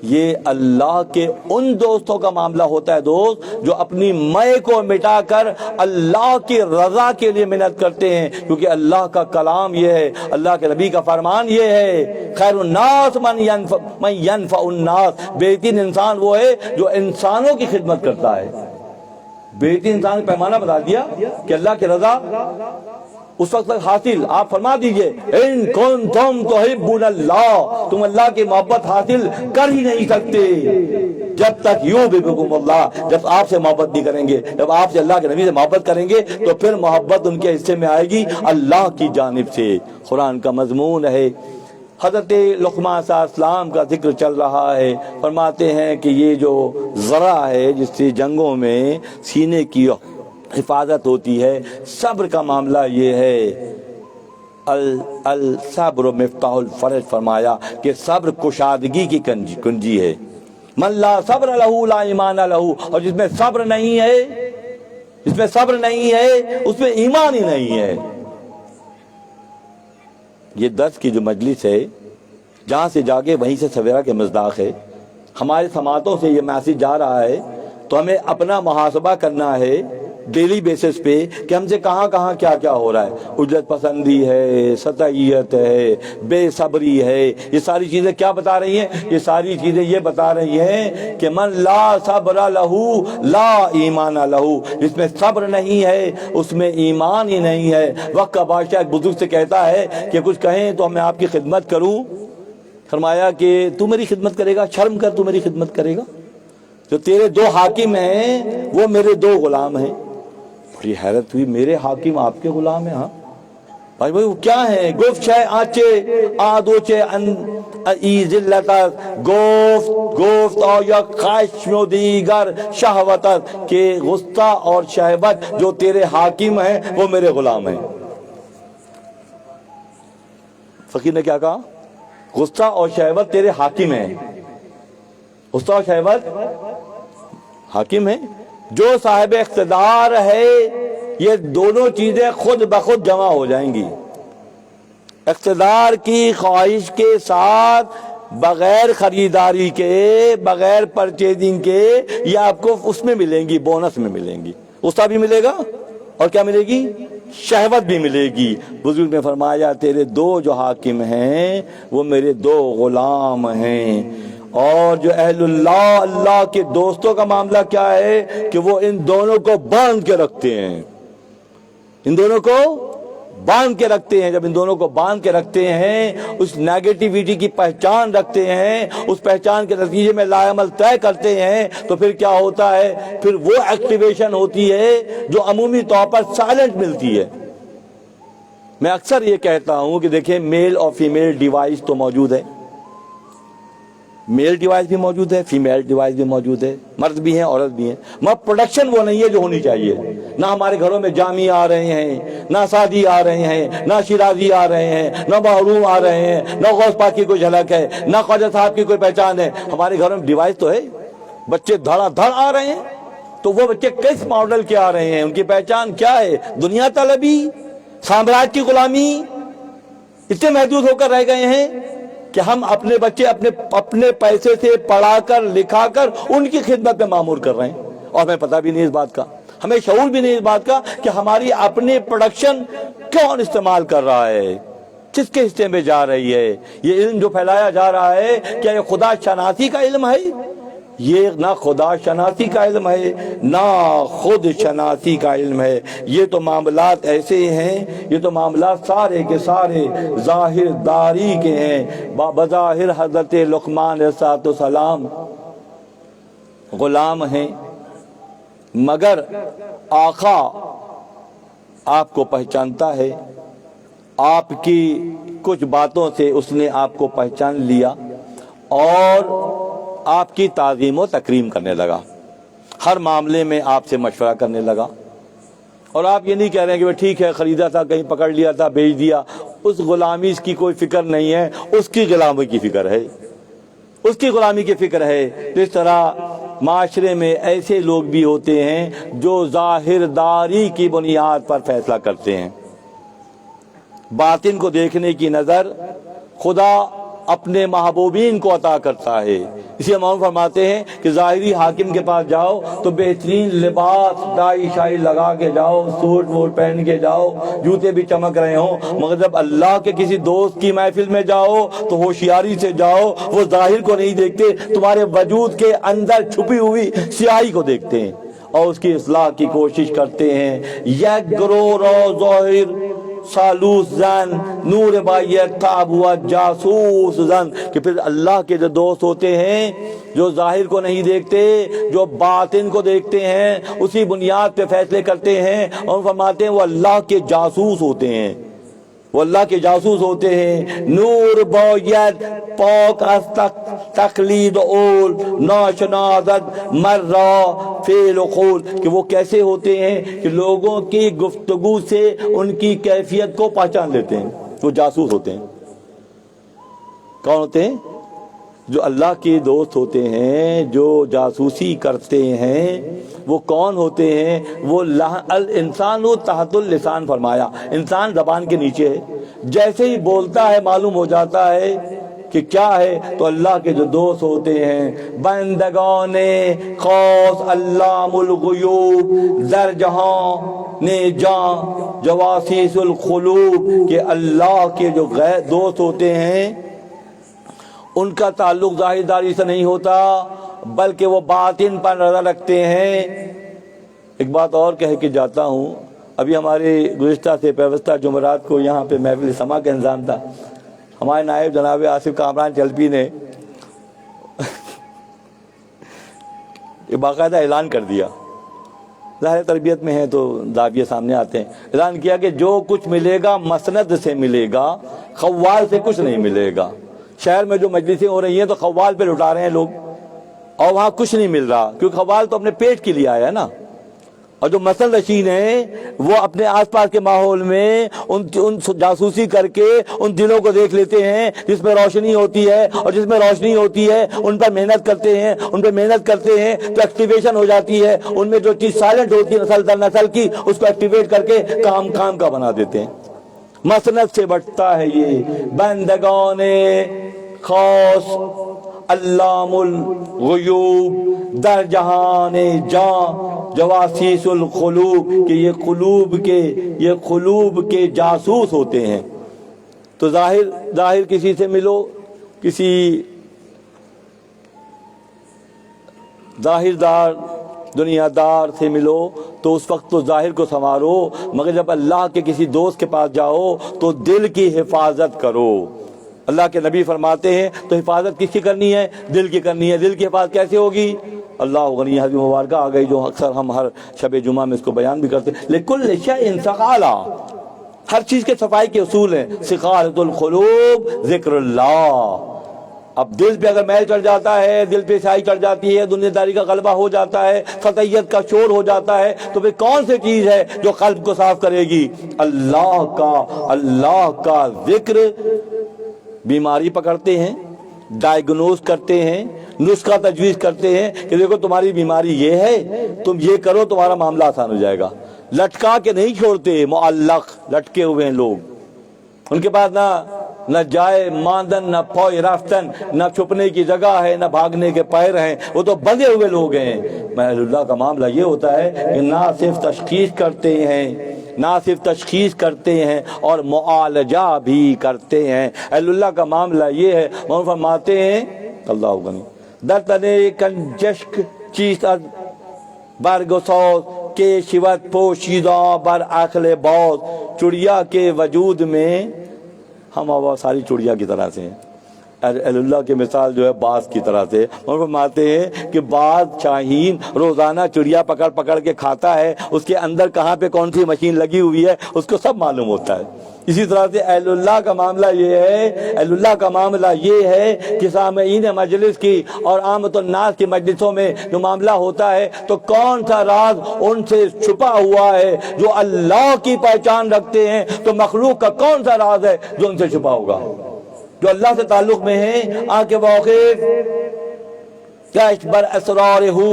Speaker 1: یہ اللہ کے ان دوستوں کا معاملہ ہوتا ہے دوست جو اپنی میں کو مٹا کر اللہ کی رضا کے لیے محنت کرتے ہیں، کیونکہ اللہ کا کلام یہ ہے، اللہ کے نبی کا فرمان یہ ہے، خیر الناس من ینفع الناس، بہترین انسان وہ ہے جو انسانوں کی خدمت کرتا ہے۔ بہترین انسان کا پیمانہ بتا دیا کہ اللہ کی رضا اس وقت تک حاصل، آپ فرما دیجئے ان کنتم تحبون اللہ، تم اللہ کی محبت حاصل کر ہی نہیں سکتے جب تک یحببکم اللہ، جب آپ سے محبت نہیں کریں گے، جب آپ سے اللہ کے نبی سے محبت کریں گے تو پھر محبت ان کے حصے میں آئے گی اللہ کی جانب سے۔ قرآن کا مضمون ہے۔ حضرت لقمان صلی اللہ علیہ وسلم کا ذکر چل رہا ہے، فرماتے ہیں کہ یہ جو ذرا ہے جس سے جنگوں میں سینے کی حفاظت ہوتی ہے، صبر کا معاملہ یہ ہے، الصبر مفتاح الفرج، فرمایا کہ صبر کشادگی کی کنجی ہے۔ من لا صبر لہ لا ایمان لہ، اور جس میں صبر نہیں ہے، جس میں صبر نہیں ہے اس میں ایمان ہی نہیں ہے۔ یہ درس کی جو مجلس ہے، جہاں سے جاگے وہیں سے سویرا کے مصداق ہے، ہمارے سماعتوں سے یہ میسج جا رہا ہے، تو ہمیں اپنا محاسبہ کرنا ہے ڈیلی بیسس پہ کہ ہم سے کہاں کہاں کیا کیا ہو رہا ہے۔ اجلت پسندی ہے، سطحیت ہے، بے صبری ہے، یہ ساری چیزیں کیا بتا رہی ہیں؟ یہ ساری چیزیں یہ بتا رہی ہیں کہ من لا صبر لہ لا ایمان لہ، جس میں صبر نہیں ہے اس میں ایمان ہی نہیں ہے۔ وقت کا بادشاہ ایک بزرگ سے کہتا ہے کہ کچھ کہیں تو میں آپ کی خدمت کروں، فرمایا کہ تو میری خدمت کرے گا، شرم کر، تو میری خدمت کرے گا، جو تیرے 2 حاکم ہیں وہ میرے 2 غلام ہیں۔ بڑی حیرت ہوئی، میرے حاکم آپ کے غلام ہیں؟ ہاں بھائی وہ کیا ہیں؟ گفت چھ آچے آدوچے ای ذلتت، گفت اور یک خشم و دیگر شہوتت، کہ غصہ اور شہوت جو تیرے حاکم ہیں وہ میرے غلام ہیں۔ فقیر نے کیا کہا؟ غصہ اور شہوت تیرے حاکم ہیں، غصہ اور شہوت حاکم ہیں۔ جو صاحب اقتدار ہے یہ دونوں چیزیں خود بخود جمع ہو جائیں گی۔ اقتدار کی خواہش کے ساتھ بغیر خریداری کے، بغیر پرچیزنگ کے، یہ آپ کو اس میں ملیں گی، بونس میں ملیں گی، غصہ بھی ملے گا اور کیا ملے گی؟ شہوت بھی ملے گی۔ بزرگ نے فرمایا تیرے 2 جو حاکم ہیں وہ میرے 2 غلام ہیں۔ اور جو اہل اللہ، اللہ کے دوستوں کا معاملہ کیا ہے کہ وہ ان دونوں کو باندھ کے رکھتے ہیں، ان دونوں کو باندھ کے رکھتے ہیں۔ جب ان دونوں کو باندھ کے رکھتے ہیں، اس نیگیٹیویٹی کی پہچان رکھتے ہیں، اس پہچان کے نتیجے میں لا عمل طے کرتے ہیں، تو پھر کیا ہوتا ہے؟ پھر وہ ایکٹیویشن ہوتی ہے جو عمومی طور پر سائلنٹ ملتی ہے۔ میں اکثر یہ کہتا ہوں کہ دیکھیں میل اور فیمیل ڈیوائس تو موجود ہے، میل ڈیوائس بھی موجود ہے، فیمیل ڈیوائس بھی موجود ہے، مرد بھی ہیں عورت بھی ہیں، مگر پروڈکشن وہ نہیں ہے جو ہونی چاہیے۔ نہ ہمارے گھروں میں جامی آ رہے ہیں، نہ سادی آ رہے ہیں، نہ شیرازی آ رہے ہیں، نہ معروم آ رہے ہیں، نہ غوث پاک کی کوئی جھلک ہے، نہ خواجہ صاحب کی کوئی پہچان ہے۔ ہمارے گھروں میں ڈیوائس تو ہے، بچے دھڑا دھڑ آ رہے ہیں، تو وہ بچے کس ماڈل کے آ رہے ہیں؟ ان کی پہچان کیا ہے؟ دنیا طلبی، سامراج کی غلامی، اتنے محدود ہو کر رہ گئے ہیں کہ ہم اپنے بچے اپنے پیسے سے پڑھا کر لکھا کر ان کی خدمت میں معمور کر رہے ہیں، اور ہمیں پتہ بھی نہیں اس بات کا، ہمیں شعور بھی نہیں اس بات کا کہ ہماری اپنی پروڈکشن کون استعمال کر رہا ہے، کس کے حصے میں جا رہی ہے۔ یہ علم جو پھیلایا جا رہا ہے کیا یہ خدا شناسی کا علم ہے؟ یہ نہ خدا شناسی کا علم ہے نہ خود شناسی کا علم ہے. یہ تو معاملات ایسے ہیں، یہ تو معاملات سارے کے سارے ظاہر داری کے ہیں. بظاہر حضرت لقمان علیہ السلام غلام ہیں، مگر آقا آپ کو پہچانتا ہے. آپ کی کچھ باتوں سے اس نے آپ کو پہچان لیا اور آپ کی تعظیم و تکریم کرنے لگا، ہر معاملے میں آپ سے مشورہ کرنے لگا. اور آپ یہ نہیں کہہ رہے ہیں کہ ٹھیک ہے خریدا تھا، کہیں پکڑ لیا تھا، بیچ دیا. اس غلامی کی کوئی فکر نہیں ہے، اس کی غلامی کی فکر ہے، اس کی غلامی کی فکر ہے. تو اس طرح معاشرے میں ایسے لوگ بھی ہوتے ہیں جو ظاہر داری کی بنیاد پر فیصلہ کرتے ہیں. باطن کو دیکھنے کی نظر خدا اپنے محبوبین کو عطا کرتا ہے. اسی امام فرماتے ہیں کہ ظاہری حاکم کے پاس جاؤ تو بہترین لباس ٹائی شائی لگا کے جاؤ، سوٹ ووٹ پہن کے جاؤ، جوتے بھی چمک رہے ہوں، مگر جب اللہ کے کسی دوست کی محفل میں جاؤ تو ہوشیاری سے جاؤ. وہ ظاہر کو نہیں دیکھتے، تمہارے وجود کے اندر چھپی ہوئی سیاہی کو دیکھتے ہیں اور اس کی اصلاح کی کوشش کرتے ہیں. یک گرو رو ظاہر سالوس زن نور بایت تاب ہوا جاسوس زن، کہ پھر اللہ کے جو دوست ہوتے ہیں جو ظاہر کو نہیں دیکھتے، جو باطن کو دیکھتے ہیں، اسی بنیاد پہ فیصلے کرتے ہیں. اور فرماتے ہیں وہ اللہ کے جاسوس ہوتے ہیں، وہ اللہ کے جاسوس ہوتے ہیں. نور باید پاک از تقلید اول ناشنازد مرہ فعل و قول، کہ وہ کیسے ہوتے ہیں کہ لوگوں کی گفتگو سے ان کی کیفیت کو پہچان لیتے ہیں. وہ جاسوس ہوتے ہیں. کون ہوتے ہیں؟ جو اللہ کے دوست ہوتے ہیں، جو جاسوسی کرتے ہیں. وہ کون ہوتے ہیں؟ وہ الانسان تحت اللسان فرمایا، انسان زبان کے نیچے ہے. جیسے ہی بولتا ہے معلوم ہو جاتا ہے کہ کیا ہے. تو اللہ کے جو دوست ہوتے ہیں بندگان خاص علام الغیوب زر جہاں نے جاں جواسیس القلوب، کہ اللہ کے جو دوست ہوتے ہیں ان کا تعلق ظاہر داری سے نہیں ہوتا بلکہ وہ باطن پر نظر رکھتے ہیں. ایک بات اور کہہ کے جاتا ہوں. ابھی ہمارے گزشتہ سے پیوستہ جمعرات کو یہاں پہ محفل سما کا انتظام تھا. ہمارے نائب جناب آصف کامران چلپی نے باقاعدہ اعلان کر دیا، ظاہر تربیت میں ہیں تو دعویے سامنے آتے ہیں. اعلان کیا کہ جو کچھ ملے گا مسند سے ملے گا، خوال سے کچھ نہیں ملے گا. شہر میں جو مجلسیں ہو رہی ہیں تو خوال پہ لٹا رہے ہیں لوگ، اور وہاں کچھ نہیں مل رہا، کیونکہ خوال تو اپنے پیٹ کے لیے آیا ہے نا. اور جو مسل نشین ہیں وہ اپنے آس پاس کے ماحول میں ان جاسوسی کر کے ان دلوں کو دیکھ لیتے ہیں جس میں روشنی ہوتی ہے، اور جس میں روشنی ہوتی ہے ان پر محنت کرتے ہیں، ان پہ محنت کرتے ہیں تو ایکٹیویشن ہو جاتی ہے. ان میں جو چیز سائلنٹ ہوتی ہے نسل در نسل کی، اس کو ایکٹیویٹ کر کے کام کا بنا دیتے ہیں. مسند سے بٹتا ہے یہ بندگان خاص علام الغیوب در جہان جاں جواسیس القلوب، کہ یہ قلوب کے جاسوس ہوتے ہیں. تو ظاہر کسی سے ملو، کسی ظاہر دار دنیا دار سے ملو تو اس وقت تو ظاہر کو سنوارو، مگر جب اللہ کے کسی دوست کے پاس جاؤ تو دل کی حفاظت کرو. اللہ کے نبی فرماتے ہیں تو حفاظت کس کی کرنی ہے؟ دل کی کرنی ہے. دل کی حفاظت کیسے ہوگی؟ اللہ غنی حدیث مبارکہ آ گئی جو اکثر ہم ہر شب جمعہ میں اس کو بیان بھی کرتے ہیں. لکل شیء ثقالہ، ہر چیز کے صفائی کے اصول ہیں. ثقالۃ القلوب ذکر اللہ. اب دل پہ اگر میل چڑھ جاتا ہے، دل پہ سیاہی چڑھ جاتی ہے، دنیا داری کا غلبہ ہو جاتا ہے، خطیت کا شور ہو جاتا ہے، تو پھر کون سی چیز ہے جو قلب کو صاف کرے گی؟ اللہ کا ذکر. بیماری پکڑتے ہیں، ڈائیگنوز کرتے ہیں، نسخہ تجویز کرتے ہیں کہ دیکھو تمہاری بیماری یہ ہے، تم یہ کرو تمہارا معاملہ آسان ہو جائے گا. لٹکا کے نہیں چھوڑتے، معلق لٹکے ہوئے ہیں لوگ. ان کے پاس نہ جائے ماندن، نہ پوئے رفتن، نہ چھپنے کی جگہ ہے، نہ بھاگنے کے پیر ہیں. وہ تو بندھے ہوئے لوگ ہیں. محل اللہ کا معاملہ یہ ہوتا ہے کہ نہ صرف تشخیص کرتے ہیں اور معالجہ بھی کرتے ہیں. اہل اللہ کا معاملہ یہ ہے. وہ فرماتے ہیں اللہ غنی در تنے کنجشک چیز برگساز کے شیوت پوشیدہ بر عقل باز. چڑیا کے وجود میں ہم ساری چڑیا کی طرح سے ہیں. اللہ کی مثال جو ہے باز کی طرح سے. اور فرماتے ہیں کہ باز شاہین روزانہ چڑیا پکڑ پکڑ کے کھاتا ہے, اس کے اندر کہاں پہ کون سی مشین لگی ہوئی ہے اس کو سب معلوم ہوتا ہے. اسی طرح سے اہل اللہ کا معاملہ یہ ہے, اہل اللہ کا معاملہ یہ ہے کہ سامعین مجلس کی اور عامت الناس کی مجلسوں میں جو معاملہ ہوتا ہے تو کون سا راز ان سے چھپا ہوا ہے جو اللہ کی پہچان رکھتے ہیں, تو مخلوق کا کون سا راز ہے جو ان سے چھپا ہوگا, جو اللہ سے تعلق میں ہے. آنکھ واقف کشف بر اسرار ہو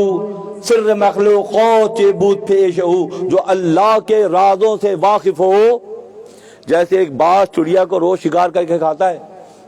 Speaker 1: سر مخلوقات بود پیش ہو, جو اللہ کے رازوں سے واقف ہو. جیسے ایک باز چڑیا کو روز شکار کر کے کھاتا ہے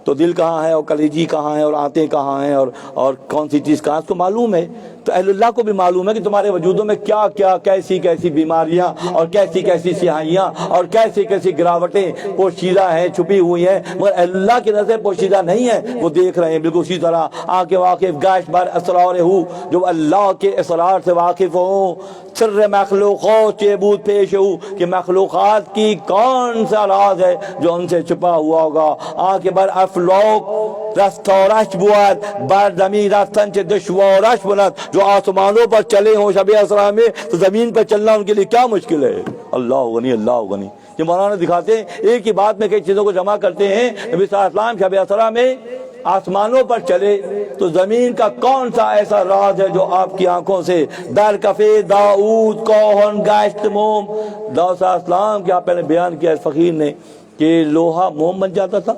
Speaker 1: تو دل کہاں ہے اور کلیجی کہاں ہے اور آنتیں کہاں ہیں اور کون سی چیز کہاں, اس کو معلوم ہے. تو اہل اللہ کو بھی معلوم ہے کہ تمہارے وجودوں میں کیا کیا کیسی کیسی بیماریاں اور کیسی کیسی سیاہیاں اور کیسی کیسی گراوٹیں پوشیدہ ہیں, چھپی ہوئی ہیں, مگر اہل اللہ کی نظر پوشیدہ نہیں ہے, وہ دیکھ رہے ہیں. بالکل اسی طرح آنکھ واقف گاش بر اسرار ہو, جو اللہ کے اسرار سے واقف ہوں. سر مخلوقات چیبود پیش ہو, کہ مخلوقات کی کون سا راز ہے جو ان سے چھپا ہوا ہوگا. آنکھ بر افلاک رستارش بود بر زمین رفتن چه دشوارش بلند, جو آسمانوں پر چلے ہوں شب اسرا میں تو زمین پر چلنا ان کے لیے کیا مشکل ہے. اللہ غنی اللہ غنی. یہ مولانا دکھاتے ہیں ایک ہی بات میں کئی چیزوں کو جمع کرتے ہیں. نبی صلی اللہ علیہ وسلم شب اسرا میں آسمانوں پر چلے تو زمین کا کون سا ایسا راز ہے جو آپ کی آنکھوں سے در کفے داؤد کوہن گاشت موم. داؤد صلی اللہ علیہ وسلم کیا پہلے بیان کیا اس فقیر نے کہ لوہا موم بن جاتا تھا.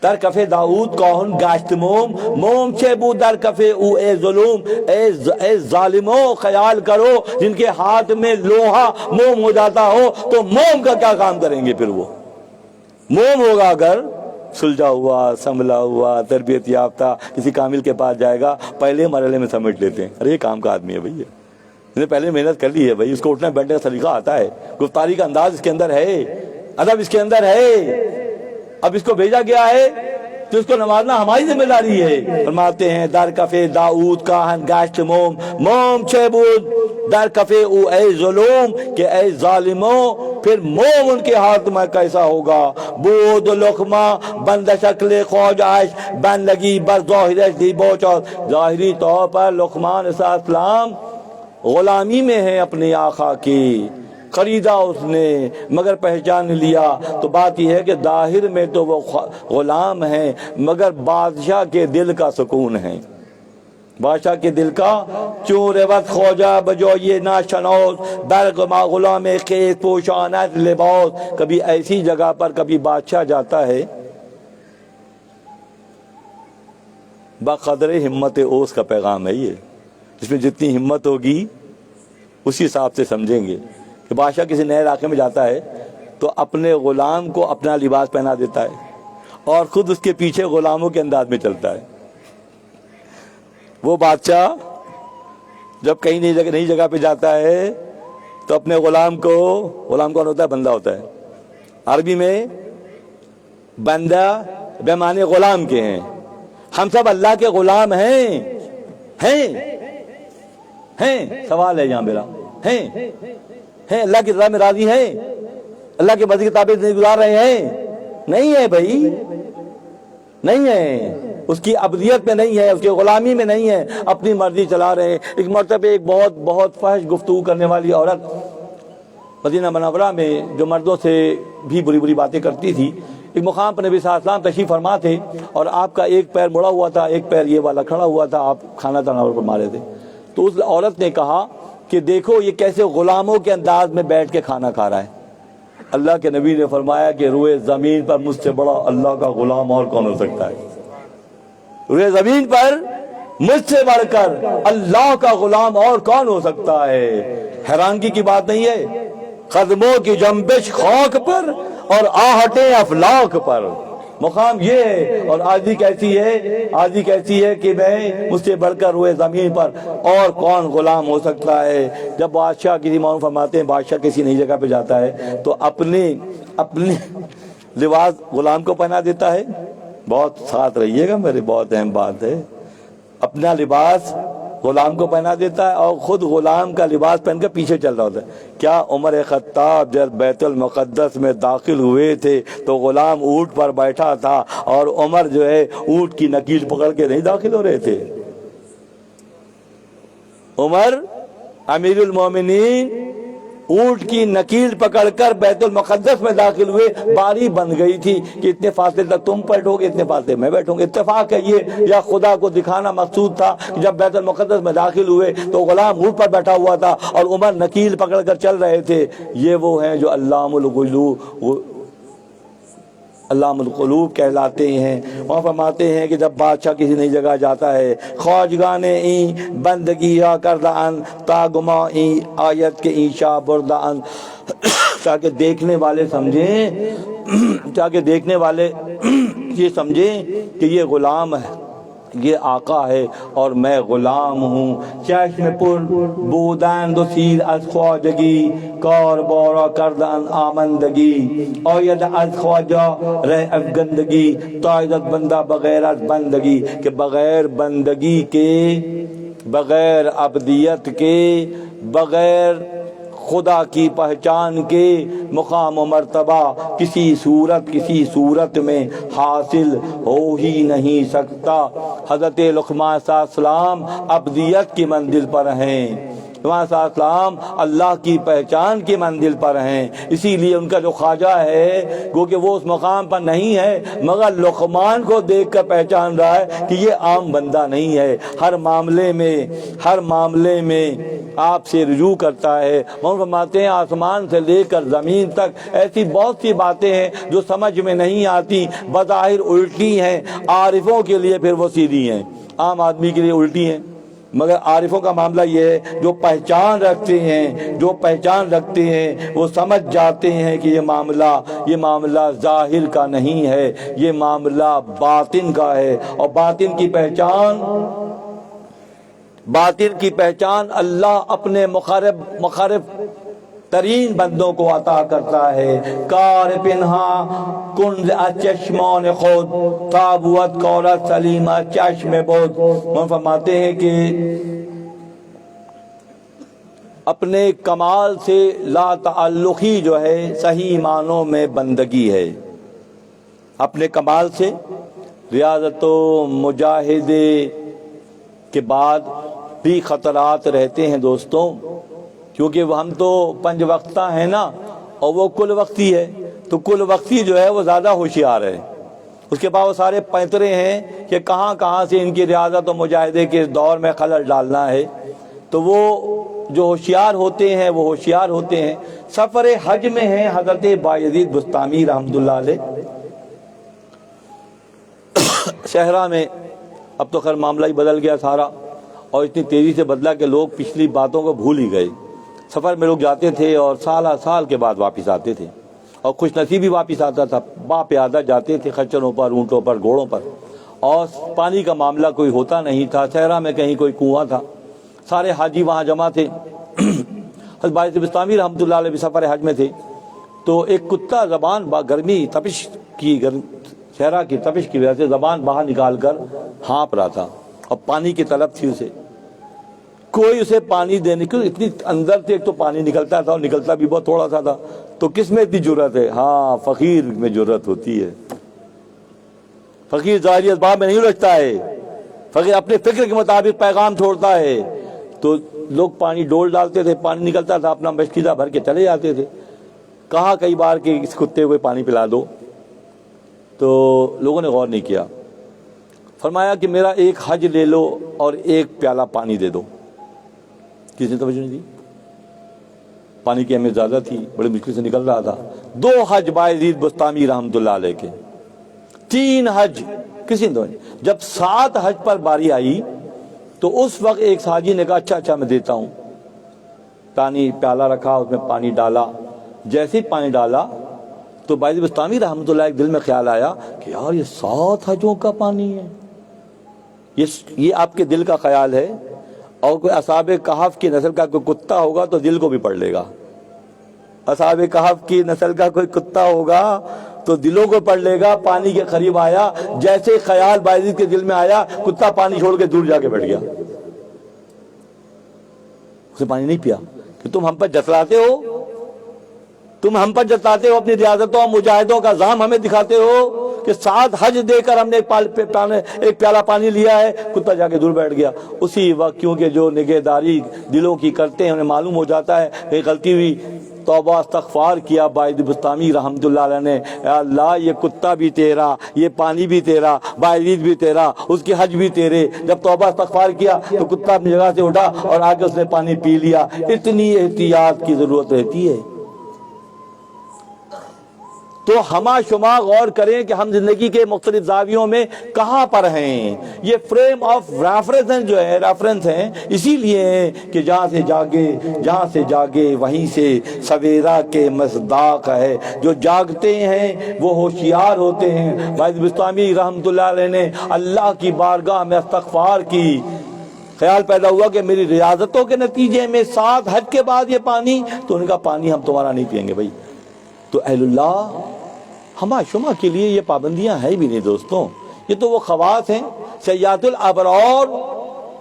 Speaker 1: در کفے داؤد کوہن گاشت موم, موم چھے بود در کفے او اے ظلم, اے ظالموں خیال کرو جن کے ہاتھ میں لوہا موم ہو جاتا ہو تو موم کا کیا کام کریں گے. پھر وہ موم ہوگا اگر سلجھا ہوا سنبھلا ہوا تربیت یافتہ کسی کامل کے پاس جائے گا, پہلے مرحلے میں سمجھ لیتے ہیں ارے یہ کام کا آدمی ہے بھائی, اس نے پہلے محنت کر لی ہے بھائی, اس کو اٹھنے بیٹھنے کا طریقہ آتا ہے, گفتاری کا انداز اس کے اندر ہے, ادب اس کے اندر ہے. اب اس کو بھیجا گیا ہے تو اس کو نوازنا ہماری ذمہ داری ہے. فرماتے ہیں در کفے داؤد کا ہن گاشت موم, موم چھے بود در کفے او اے ظلم, کہ اے ظالموں پھر موم ان کے ہاتھ میں کیسا ہوگا. بود لقمہ بند شکل خواجش بن لگی بر ظاہرش دی بوچا, ظاہری طور پر لقمان علیہ السلام غلامی میں ہے اپنی آقا کی, خریدا اس نے مگر پہچان لیا. تو بات یہ ہے کہ ظاہر میں تو وہ غلام ہیں مگر بادشاہ کے دل کا سکون ہے, بادشاہ کے دل کا. چور وقت خوجہ بجو یہ ناشناس برگ ما غلام خیز پوشانت لباس. کبھی ایسی جگہ پر کبھی بادشاہ جاتا ہے, بقدر ہمت اوس کا پیغام ہے یہ, اس میں جتنی ہمت ہوگی اسی حساب سے سمجھیں گے. کہ بادشاہ کسی نئے علاقے میں جاتا ہے تو اپنے غلام کو اپنا لباس پہنا دیتا ہے اور خود اس کے پیچھے غلاموں کے انداز میں چلتا ہے. وہ بادشاہ جب کہیں نئی جگہ پہ جاتا ہے تو اپنے غلام کون ہوتا ہے, بندہ ہوتا ہے. عربی میں بندہ بے معنی غلام کے ہیں. ہم سب اللہ کے غلام ہیں. سوال ہے یہاں میرا, ہیں اللہ کی رضا میں راضی ہیں, اللہ کے مرضی کے تابع نہیں گزار رہے ہیں؟ نہیں ہے بھائی, نہیں ہے. اس کی ابدیت میں نہیں ہے, اس کی غلامی میں نہیں ہے, اپنی مرضی چلا رہے ہیں. ایک مرتبہ ایک بہت فحش گفتگو کرنے والی عورت مدینہ منورہ میں جو مردوں سے بھی بری باتیں کرتی تھی, ایک مقام پر نبی صلی اللہ علیہ وسلم تشریف فرما تھے اور آپ کا ایک پیر مڑا ہوا تھا, ایک پیر یہ والا کھڑا ہوا تھا, آپ کھانا تناور پر مارے تھے. تو اس عورت نے کہا کہ دیکھو یہ کیسے غلاموں کے انداز میں بیٹھ کے کھانا کھا رہا ہے. اللہ کے نبی نے فرمایا کہ روئے زمین پر مجھ سے بڑا اللہ کا غلام اور کون ہو سکتا ہے. روئے زمین پر مجھ سے بڑھ کر اللہ کا غلام اور کون ہو سکتا ہے. حیرانگی کی بات نہیں ہے, قدموں کی جنبش خاک پر اور آہٹیں افلاک پر. مقام یہ ہے. اور آجی کیسی ہے کہ میں مجھ سے بڑھ کر روئے زمین پر اور کون غلام ہو سکتا ہے. جب بادشاہ کسی معلوم فرماتے ہیں بادشاہ کسی نئی جگہ پہ جاتا ہے تو اپنے لباس غلام کو پہنا دیتا ہے بہت ساتھ رہیے گا میرے، بہت اہم بات ہے. اپنا لباس غلام کو پہنا دیتا ہے اور خود غلام کا لباس پہن کر پیچھے چل رہا ہوتا ہے. کیا عمر خطاب جب بیت المقدس میں داخل ہوئے تھے تو غلام اونٹ پر بیٹھا تھا اور عمر جو ہے اونٹ کی نکیل پکڑ کے نہیں داخل ہو رہے تھے؟ عمر امیر المومنین اونٹ کی نکیل پکڑ کر بیت المقدس میں داخل ہوئے. باری بن گئی تھی کہ اتنے فاصلے تک تم بیٹھو گے، اتنے فاصلے میں بیٹھوں گے. اتفاق ہے یہ یا خدا کو دکھانا مقصود تھا کہ جب بیت المقدس میں داخل ہوئے تو غلام اونٹ پر بیٹھا ہوا تھا اور عمر نکیل پکڑ کر چل رہے تھے. یہ وہ ہیں جو علام القلوب کہلاتے ہیں. وہاں فرماتے ہیں کہ جب بادشاہ کسی نئی جگہ جاتا ہے، خواجگان این بندگی یا کردان تا گما این آیت کے اینشا بردان، تاکہ دیکھنے والے سمجھیں، تاکہ دیکھنے والے یہ سمجھیں کہ یہ غلام ہے، یہ آقا ہے اور میں غلام ہوں. چشم پر بودند و سیر از خواجگی، کار بارا کردن آمندگی، آید از خواجہ رہ افگندگی، تائیدت بندہ بغیر از بندگی. کہ بغیر بندگی کے، بغیر عبدیت کے، بغیر خدا کی پہچان کے مقام و مرتبہ کسی صورت میں حاصل ہو ہی نہیں سکتا. حضرت لقمان صلی اللہ علیہ وسلم عبدیت کی منزل پر ہیں، لقمان صلی اللہ علیہ وسلم اللہ کی پہچان کی منزل پر ہیں. اسی لیے ان کا جو خواجہ ہے کیونکہ وہ اس مقام پر نہیں ہے، مگر لقمان کو دیکھ کر پہچان رہا ہے کہ یہ عام بندہ نہیں ہے. ہر معاملے میں آپ سے رجوع کرتا ہے. وہ فرماتے ہیں آسمان سے لے کر زمین تک ایسی بہت سی باتیں ہیں جو سمجھ میں نہیں آتی، بظاہر الٹی ہیں، عارفوں کے لیے پھر وہ سیدھی ہیں، عام آدمی کے لیے الٹی ہیں. مگر عارفوں کا معاملہ یہ ہے جو پہچان رکھتے ہیں وہ سمجھ جاتے ہیں کہ یہ معاملہ ظاہر کا نہیں ہے، یہ معاملہ باطن کا ہے. اور باطن کی پہچان اللہ اپنے مخرب ترین بندوں کو عطا کرتا ہے. کار پنہا کنز چشمان خود، تابوت کورت سلیمہ چشم بود. وہ فرماتے ہیں کہ اپنے کمال سے لا تعلقی جو ہے صحیح معنوں میں بندگی ہے. اپنے کمال سے ریاضت و مجاہدے کے بعد بھی خطرات رہتے ہیں دوستوں، کیونکہ ہم تو 5 وقتہ ہیں نا، اور وہ کل وقتی ہے. تو کل وقتی جو ہے وہ زیادہ ہوشیار ہے. اس کے بعد وہ سارے پیترے ہیں کہ کہاں سے ان کی ریاضت و مجاہدے کے دور میں خلل ڈالنا ہے. تو وہ جو ہوشیار ہوتے ہیں سفر حج میں ہیں حضرت بایزید بستامی رحمۃ اللہ علیہ. صحرا میں اب تو خیر معاملہ ہی بدل گیا سارا، اور اتنی تیزی سے بدلا کہ لوگ پچھلی باتوں کو بھول ہی گئے. سفر میں لوگ جاتے تھے اور سال کے بعد واپس آتے تھے، اور خوش نصیبی واپس آتا تھا. باپیادہ جاتے تھے، خچروں پر، اونٹوں پر، گھوڑوں پر، اور پانی کا معاملہ کوئی ہوتا نہیں تھا. صحرا میں کہیں کوئی کنواں تھا، سارے حاجی وہاں جمع تھے. حضرت بایزید بستامی رحمۃ اللہ علیہ بھی سفر حج میں تھے. تو ایک کتا زبان گرمی تپش کی صحرا کی تپش کی وجہ سے زبان باہر نکال کر ہانپ رہا تھا، اور پانی کی طلب تھی اسے. کوئی اسے پانی دینے کی، اتنی اندر سے ایک تو پانی نکلتا تھا اور نکلتا بھی بہت تھوڑا سا تھا. تو کس میں اتنی جرت ہے؟ ہاں، فقیر میں جرت ہوتی ہے. فقیر ظاہری اسباب میں نہیں الجھتا ہے، فقیر اپنے فکر کے مطابق پیغام چھوڑتا ہے. تو لوگ پانی ڈول ڈالتے تھے، پانی نکلتا تھا، اپنا مشکیزہ بھر کے چلے جاتے تھے. کہا کئی بار کہ اس کتے کو پانی پلا دو، تو لوگوں نے غور نہیں کیا. فرمایا کہ میرا ایک حج لے لو اور ایک پیالہ پانی دے دو. کسی نے توجہ نہیں دی. پانی کی اہمیت زیادہ تھی، بڑی مشکل سے نکل رہا تھا. 2 حج بایزید بستامی رحمۃ اللہ علیہ کے، 3 حج کسی نے. جب 7 حج پر باری آئی تو اس وقت ایک ساجی نے کہا اچھا میں دیتا ہوں. پانی پیالہ رکھا، اس میں پانی ڈالا. جیسے ہی پانی ڈالا تو بایزید بستامی رحمۃ اللہ ایک دل میں خیال آیا کہ یار یہ 7 حجوں کا پانی ہے. یہ آپ کے دل کا خیال ہے، اور کوئی اصحاب کہف کی نسل کا کوئی کتا ہوگا تو دل کو بھی پڑھ لے گا. اصحاب کہف کی نسل کا کوئی کتا ہوگا تو دلوں کو پڑھ لے گا. پانی کے قریب آیا, جیسے خیال بایزید کے دل میں آیا, کتا پانی چھوڑ کے دور جا کے بیٹھ گیا. اسے پانی نہیں پیا کہ تم ہم پر جتلاتے ہو, تم ہم پر جتلاتے ہو اپنی ریاضتوں اور مجاہدوں کا زام ہمیں دکھاتے ہو کہ 7 حج دے کر ہم نے ایک پیالہ پانی لیا ہے. کتا جا کے دور بیٹھ گیا. اسی وقت کیونکہ جو نگہداری دلوں کی کرتے ہیں انہیں معلوم ہو جاتا ہے کہ غلطی ہوئی, توبہ استغفار کیا. باعث بستامی رحمت اللہ علیہ نے, اے اللہ یہ کتا بھی تیرا, یہ پانی بھی تیرا, باعث بھی تیرا, اس کی حج بھی تیرے. جب توبہ استغفار کیا تو کتا اپنی جگہ سے اٹھا اور آگے اس نے پانی پی لیا. اتنی احتیاط کی ضرورت رہتی ہے. تو ہما شما غور کریں کہ ہم زندگی کے مختلف زاویوں میں کہاں پر ہیں. یہ فریم آف ریفرنس جو ہے, ریفرنس ہیں اسی لیے ہیں کہ جہاں سے جاگے وہیں سے سویرا کے مصداق ہے. جو جاگتے ہیں وہ ہوشیار ہوتے ہیں. باعث بستامی رحمت اللہ علیہ نے اللہ کی بارگاہ میں استغفار کی. خیال پیدا ہوا کہ میری ریاضتوں کے نتیجے میں 7 حج کے بعد یہ پانی, تو ان کا پانی ہم تمہارا نہیں پئیں گے بھائی. تو اہل اللہ ہما شما کے لیے یہ پابندیاں ہیں بھی نہیں دوستوں. یہ تو وہ خواص ہیں. سیئات الابرار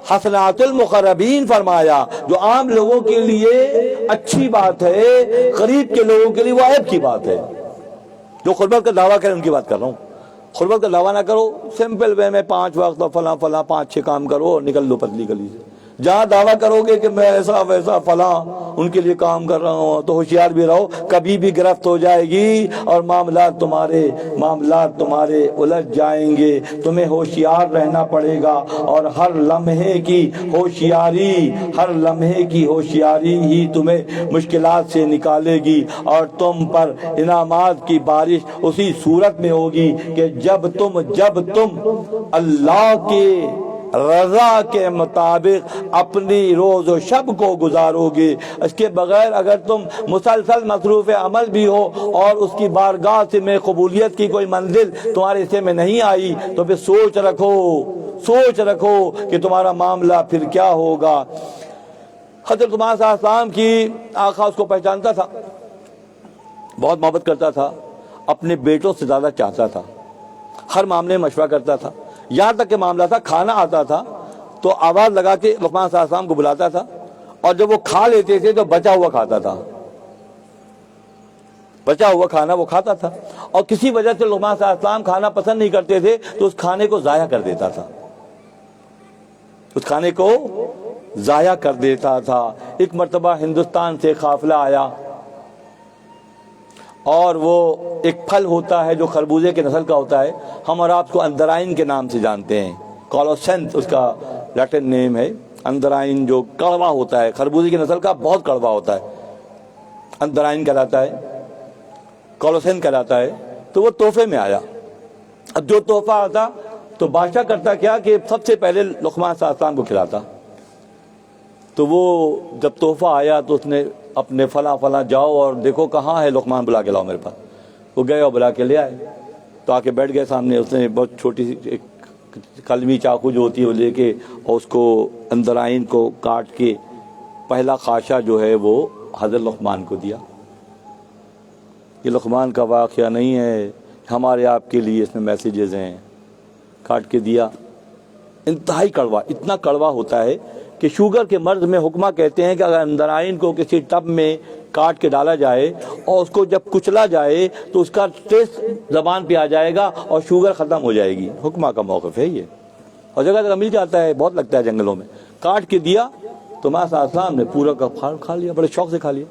Speaker 1: حسنات المقربین فرمایا, جو عام لوگوں کے لیے اچھی بات ہے, غریب کے لوگوں کے لیے وہ عیب کی بات ہے. جو قربت کا دعویٰ کریں ان کی بات کر رہا ہوں. قربت کا دعویٰ نہ کرو, سمپل وے میں 5 وقت اور فلاں 5-6 کام کرو اور نکل لو پتلی گلی سے. جہاں دعویٰ کرو گے کہ میں ایسا ویسا فلاں ان کے لیے کام کر رہا ہوں, تو ہوشیار بھی رہو, کبھی بھی گرفت ہو جائے گی اور معاملات تمہارے الجھ جائیں گے. تمہیں ہوشیار رہنا پڑے گا اور ہر لمحے کی ہوشیاری ہی تمہیں مشکلات سے نکالے گی. اور تم پر انعامات کی بارش اسی صورت میں ہوگی کہ جب تم اللہ کے رضا کے مطابق اپنی روز و شب کو گزارو گے. اس کے بغیر اگر تم مسلسل مصروف عمل بھی ہو اور اس کی بارگاہ سے میں قبولیت کی کوئی منزل تمہارے حصے میں نہیں آئی, تو پھر سوچ رکھو کہ تمہارا معاملہ پھر کیا ہوگا. حضرت عمر صلی اللہ علیہ وسلم کی آقا اس کو پہچانتا تھا, بہت محبت کرتا تھا, اپنے بیٹوں سے زیادہ چاہتا تھا, ہر معاملے میں مشورہ کرتا تھا. یہاں تک کہ معاملہ تھا, کھانا آتا تھا تو آواز لگا کے لقمان صلی اللہ علیہ وسلم کو بلاتا تھا, اور جب وہ کھا لیتے تھے تو بچا ہوا کھاتا تھا, بچا ہوا کھانا وہ کھاتا تھا. اور کسی وجہ سے لقمان صلی اللہ علیہ وسلم کھانا پسند نہیں کرتے تھے تو اس کھانے کو ضائع کر دیتا تھا. ایک مرتبہ ہندوستان سے قافلہ آیا اور وہ ایک پھل ہوتا ہے جو خربوزے کے نسل کا ہوتا ہے. ہم اور آپ کو اندرائن کے نام سے جانتے ہیں, کالوسینتھ اس کا لیٹن نیم ہے. اندرائن جو کڑوا ہوتا ہے, خربوزے کی نسل کا بہت کڑوا ہوتا ہے, اندرائن کہلاتا ہے, کالوسینتھ کہلاتا ہے. تو وہ تحفے میں آیا. اب جو تحفہ آتا تو بادشاہ کرتا کیا کہ سب سے پہلے لقمان صلی اللہ علیہ وسلم کو کھلاتا. تو وہ جب تحفہ آیا تو اس نے اپنے فلاں جاؤ اور دیکھو کہاں ہے لقمان, بلا کے لاؤ میرے پاس. وہ گئے اور بلا کے لے آئے تو آ کے بیٹھ گئے سامنے. اس نے بہت چھوٹی سی ایک قلمی چاقو جو ہوتی ہے وہ لے کے اور اس کو اندرائن کو کاٹ کے پہلا خاشہ جو ہے وہ حضرت لقمان کو دیا. یہ لقمان کا واقعہ نہیں ہے, ہمارے آپ کے لیے اس میں میسیجز ہیں. کاٹ کے دیا, انتہائی کڑوا, اتنا کڑوا ہوتا ہے کہ شوگر کے مرض میں حکمہ کہتے ہیں کہ اگر اندرائن کو کسی ٹب میں کاٹ کے ڈالا جائے اور اس کو جب کچلا جائے تو اس کا ٹیسٹ زبان پہ آ جائے گا اور شوگر ختم ہو جائے گی. حکمہ کا موقف ہے یہ, اور جگہ جگہ مل جاتا ہے, بہت لگتا ہے جنگلوں میں. کاٹ کے دیا تو ماں صلی اللہ علیہ وسلم نے پورا کا کھا لیا, بڑے شوق سے کھا لیا.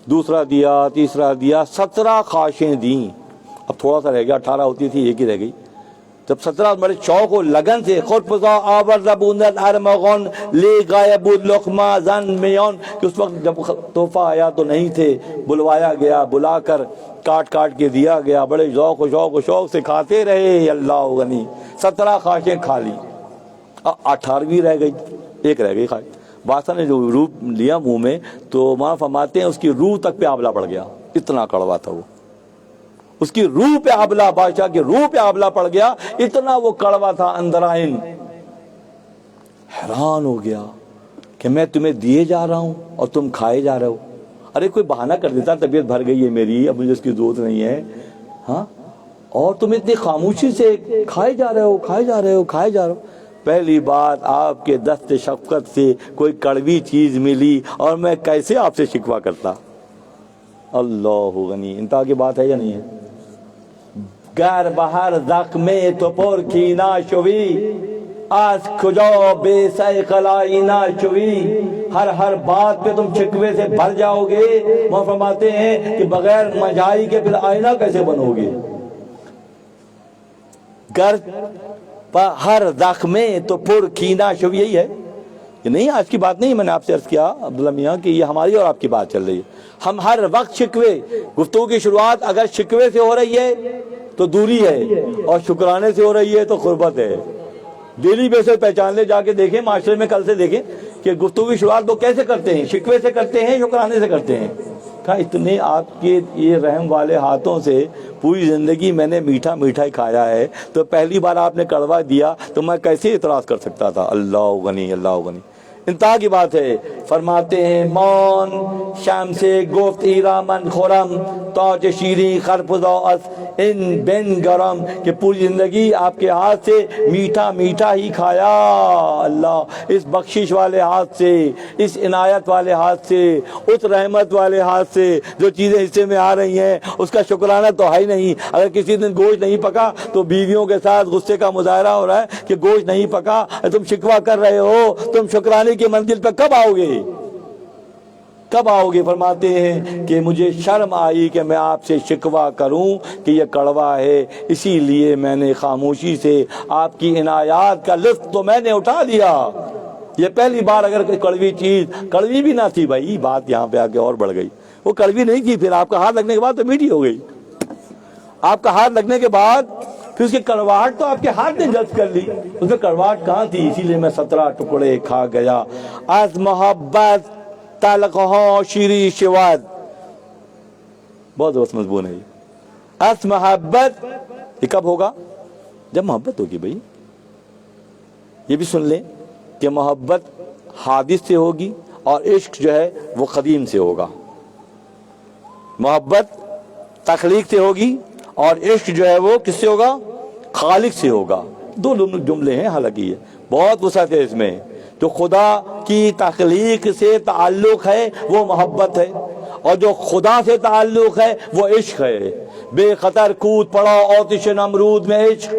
Speaker 1: دوسرا دیا, تیسرا دیا, 17 خاشیں دیں. اب تھوڑا سا رہ گیا, 18 ہوتی تھی, ایک ہی رہ گئی. جب 17 بڑے شوق و لگن سے کہ اس وقت جب تحفہ آیا تو نہیں تھے, بلوایا گیا, بلا کر کاٹ کے دیا گیا, بڑے ذوق و شوق سے کھاتے رہے. اللہ غنی, 17 خاشیں کھا لی. 18ویں رہ گئی, ایک رہ گئی خاش. بادشاہ نے جو روح لیا منہ میں تو ماں فرماتے ہیں اس کی روح تک پہ آبلہ پڑ گیا, اتنا کڑوا تھا وہ. اس کی روح پہ آبلہ, بادشاہ کی روح پہ آبلہ پڑ گیا, اتنا وہ کڑوا تھا اندرائن. حیران ہو گیا کہ میں تمہیں دیے جا رہا ہوں اور تم کھائے جا رہے ہو. ارے کوئی بہانہ کر دیتا طبیعت بھر گئی ہے میری، اب مجھے اس کی ضرورت نہیں ہے، ہاں، اور تم اتنی خاموشی سے کھائے جا رہے ہو، کھائے جا رہے ہو، کھائے جا رہے ہو۔ پہلی بات آپ کے دست شفقت سے کوئی کڑوی چیز ملی اور میں کیسے آپ سے شکوہ کرتا؟ اللہ غنی، انتہا کی بات ہے یا نہیں ہے؟ گر بہر زخم تو پر کینا شوی، از کجا بے سیقل آئینہ شوی، ہر بات پہ تم شکوے سے بھر جاؤ گے۔ وہ فرماتے ہیں کہ بغیر مجائی کے پھر آئینہ کیسے بنو گے؟ گر ہر زخم تو پر کینا شوی، یہی ہے کہ نہیں؟ آج کی بات نہیں، میں نے آپ سے عرض کیا عبداللہ میاں کہ یہ ہماری اور آپ کی بات چل رہی ہے۔ ہم ہر وقت شکوے، گفتگو کی شروعات اگر شکوے سے ہو رہی ہے تو دوری ہے، اور شکرانے سے ہو رہی ہے تو قربت ہے۔ ڈیلی بیسس پہچان لے، جا کے دیکھیں معاشرے میں، کل سے دیکھیں کہ گفتگو کی شروعات لوگ کیسے کرتے ہیں، شکوے سے کرتے ہیں، شکرانے سے کرتے ہیں۔ کہا اتنے آپ کے یہ رحم والے ہاتھوں سے پوری زندگی میں نے میٹھا میٹھا ہی کھایا ہے، تو پہلی بار آپ نے کڑوا دیا تو میں کیسے اعتراض کر سکتا تھا؟ اللہ غنی، اللہ غنی۔ انتہا کی بات ہے، فرماتے ہیں مان شمس گفت ایرامن خورم تاج شیریں خرفزا اس ان بن گرم، کہ پوری زندگی آپ کے ہاتھ سے میٹھا میٹھا ہی کھایا۔ اللہ، اس بخشش والے ہاتھ سے، اس عنایت والے ہاتھ سے، اس رحمت والے ہاتھ سے جو چیزیں حصے میں آ رہی ہیں اس کا شکرانہ تو ہے ہی نہیں۔ اگر کسی دن گوشت نہیں پکا تو بیویوں کے ساتھ غصے کا مظاہرہ ہو رہا ہے کہ گوشت نہیں پکا، تم شکوہ کر رہے ہو، تم شکرانے کی منزل پہ کب آؤ گے؟ کب آؤ گے؟ فرماتے ہیں کہ مجھے شرم آئی کہ میں آپ سے شکوہ کروں کہ یہ کڑوا ہے، اسی لیے میں نے خاموشی سے آپ کی عنایات کا لطف تو میں نے اٹھا لیا۔ یہ پہلی بار اگر کوئی کڑوی چیز، کڑوی بھی نہ تھی بھائی، بات یہاں پہ آ کے اور بڑھ گئی، وہ کڑوی نہیں تھی، پھر آپ کا ہاتھ لگنے کے بعد تو میٹھی ہو گئی۔ آپ کا ہاتھ لگنے کے بعد پھر اس کی کڑواہٹ تو آپ کے ہاتھ نے جذب کر لی، اس میں کڑواہٹ کہاں تھی؟ اسی لیے میں 17 ٹکڑے کھا گیا۔ از محبت تلخ ہو شیریں شود، بہت زبردست مضمون ہے یہ۔ از محبت، یہ کب ہوگا؟ جب محبت ہوگی بھائی۔ یہ بھی سن لیں کہ محبت حادث سے ہوگی اور عشق جو ہے وہ قدیم سے ہوگا۔ محبت تخلیق سے ہوگی اور عشق جو ہے وہ کس سے ہوگا؟ خالق سے ہوگا۔ دو جملے ہیں، حالانکہ یہ بہت وسعت ہے اس میں۔ جو خدا کی تخلیق سے تعلق ہے وہ محبت ہے، اور جو خدا سے تعلق ہے وہ عشق ہے۔ بے خطر کود پڑا آتش نمرود میں عشق،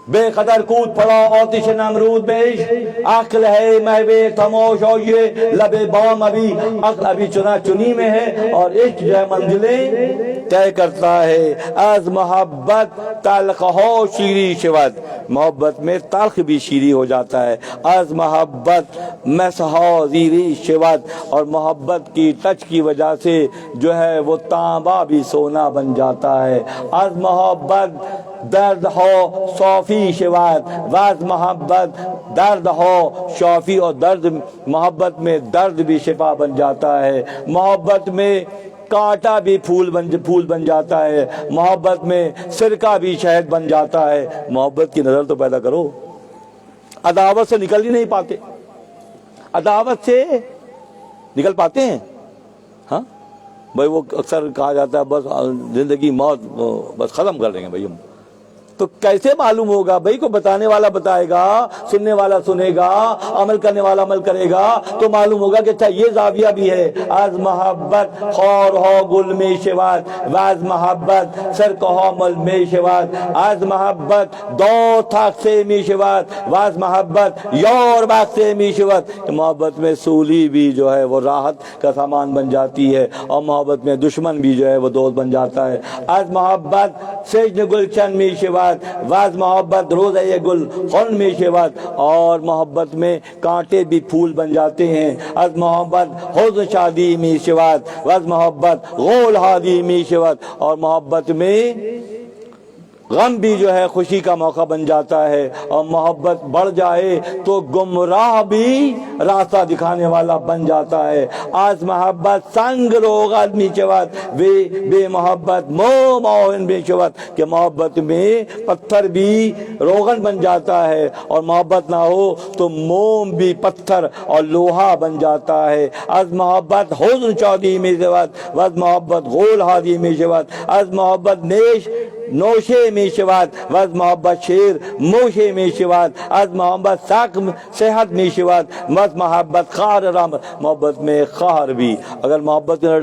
Speaker 1: بے قدر کود پڑا آتش نمرود میں عشق، عقل ہے محو خاموش اور یہ لب بام، ابھی عقل ابھی چنا چنی میں ہے، اور عشق جو ہے منزلیں طے کرتا ہے۔ از محبت تلخ ہو شیریں شود، محبت میں تلخ بھی شیریں ہو جاتا ہے۔ از محبت مسحا زیریں شود، اور محبت کی ٹچ کی وجہ سے جو ہے وہ تانبا بھی سونا بن جاتا ہے۔ از محبت درد ہو صافی شود، واز محبت درد ہو شافی، اور درد، محبت میں درد بھی شفا بن جاتا ہے۔ محبت میں کانٹا بھی پھول بن جاتا ہے، محبت میں سرکہ بھی شہد بن جاتا ہے۔ محبت کی نظر تو پیدا کرو۔ عداوت سے نکل ہی نہیں پاتے، عداوت سے نکل پاتے ہیں؟ ہاں بھائی، وہ اکثر کہا جاتا ہے بس زندگی موت بس ختم کر دیں گے بھائی ہم، تو کیسے معلوم ہوگا بھائی؟ کو بتانے والا بتائے گا، سننے والا سنے گا، عمل کرنے والا عمل کرے گا تو معلوم ہوگا کہ اچھا یہ زاویہ بھی ہے۔ از محبت خور ہو گل میں شود، واز محبت سرکہ ہو مل میں شود، از محبت دو تھک سے می شود، واز محبت یور بخت سے می شود، کہ محبت میں سولی بھی جو ہے وہ راحت کا سامان بن جاتی ہے، اور محبت میں دشمن بھی جو ہے وہ دوست بن جاتا ہے۔ از محبت سجن گلشن می شود، واز محبت روزہ یہ گل خن میں شود، اور محبت میں کانٹے بھی پھول بن جاتے ہیں۔ از محبت حزن شادی میں شود، واز محبت غول ہادی میں شود، اور محبت میں غم بھی جو ہے خوشی کا موقع بن جاتا ہے، اور محبت بڑھ جائے تو گمراہ بھی راستہ دکھانے والا بن جاتا ہے۔ آج محبت سنگ روغن می شود بے محبت مو موہن بے شود، کہ محبت میں پتھر بھی روغن بن جاتا ہے، اور محبت نہ ہو تو موم بھی پتھر اور لوہا بن جاتا ہے۔ از محبت حزن چودی میں شود وز محبت غول ہادی میں شود، از محبت نیش نوشے میں شود وز محبت شیر موشے میں شود، از محبت سقم صحت میں شود وز محبت خار رحم، محبت میں خار بھی اگر محبت نہ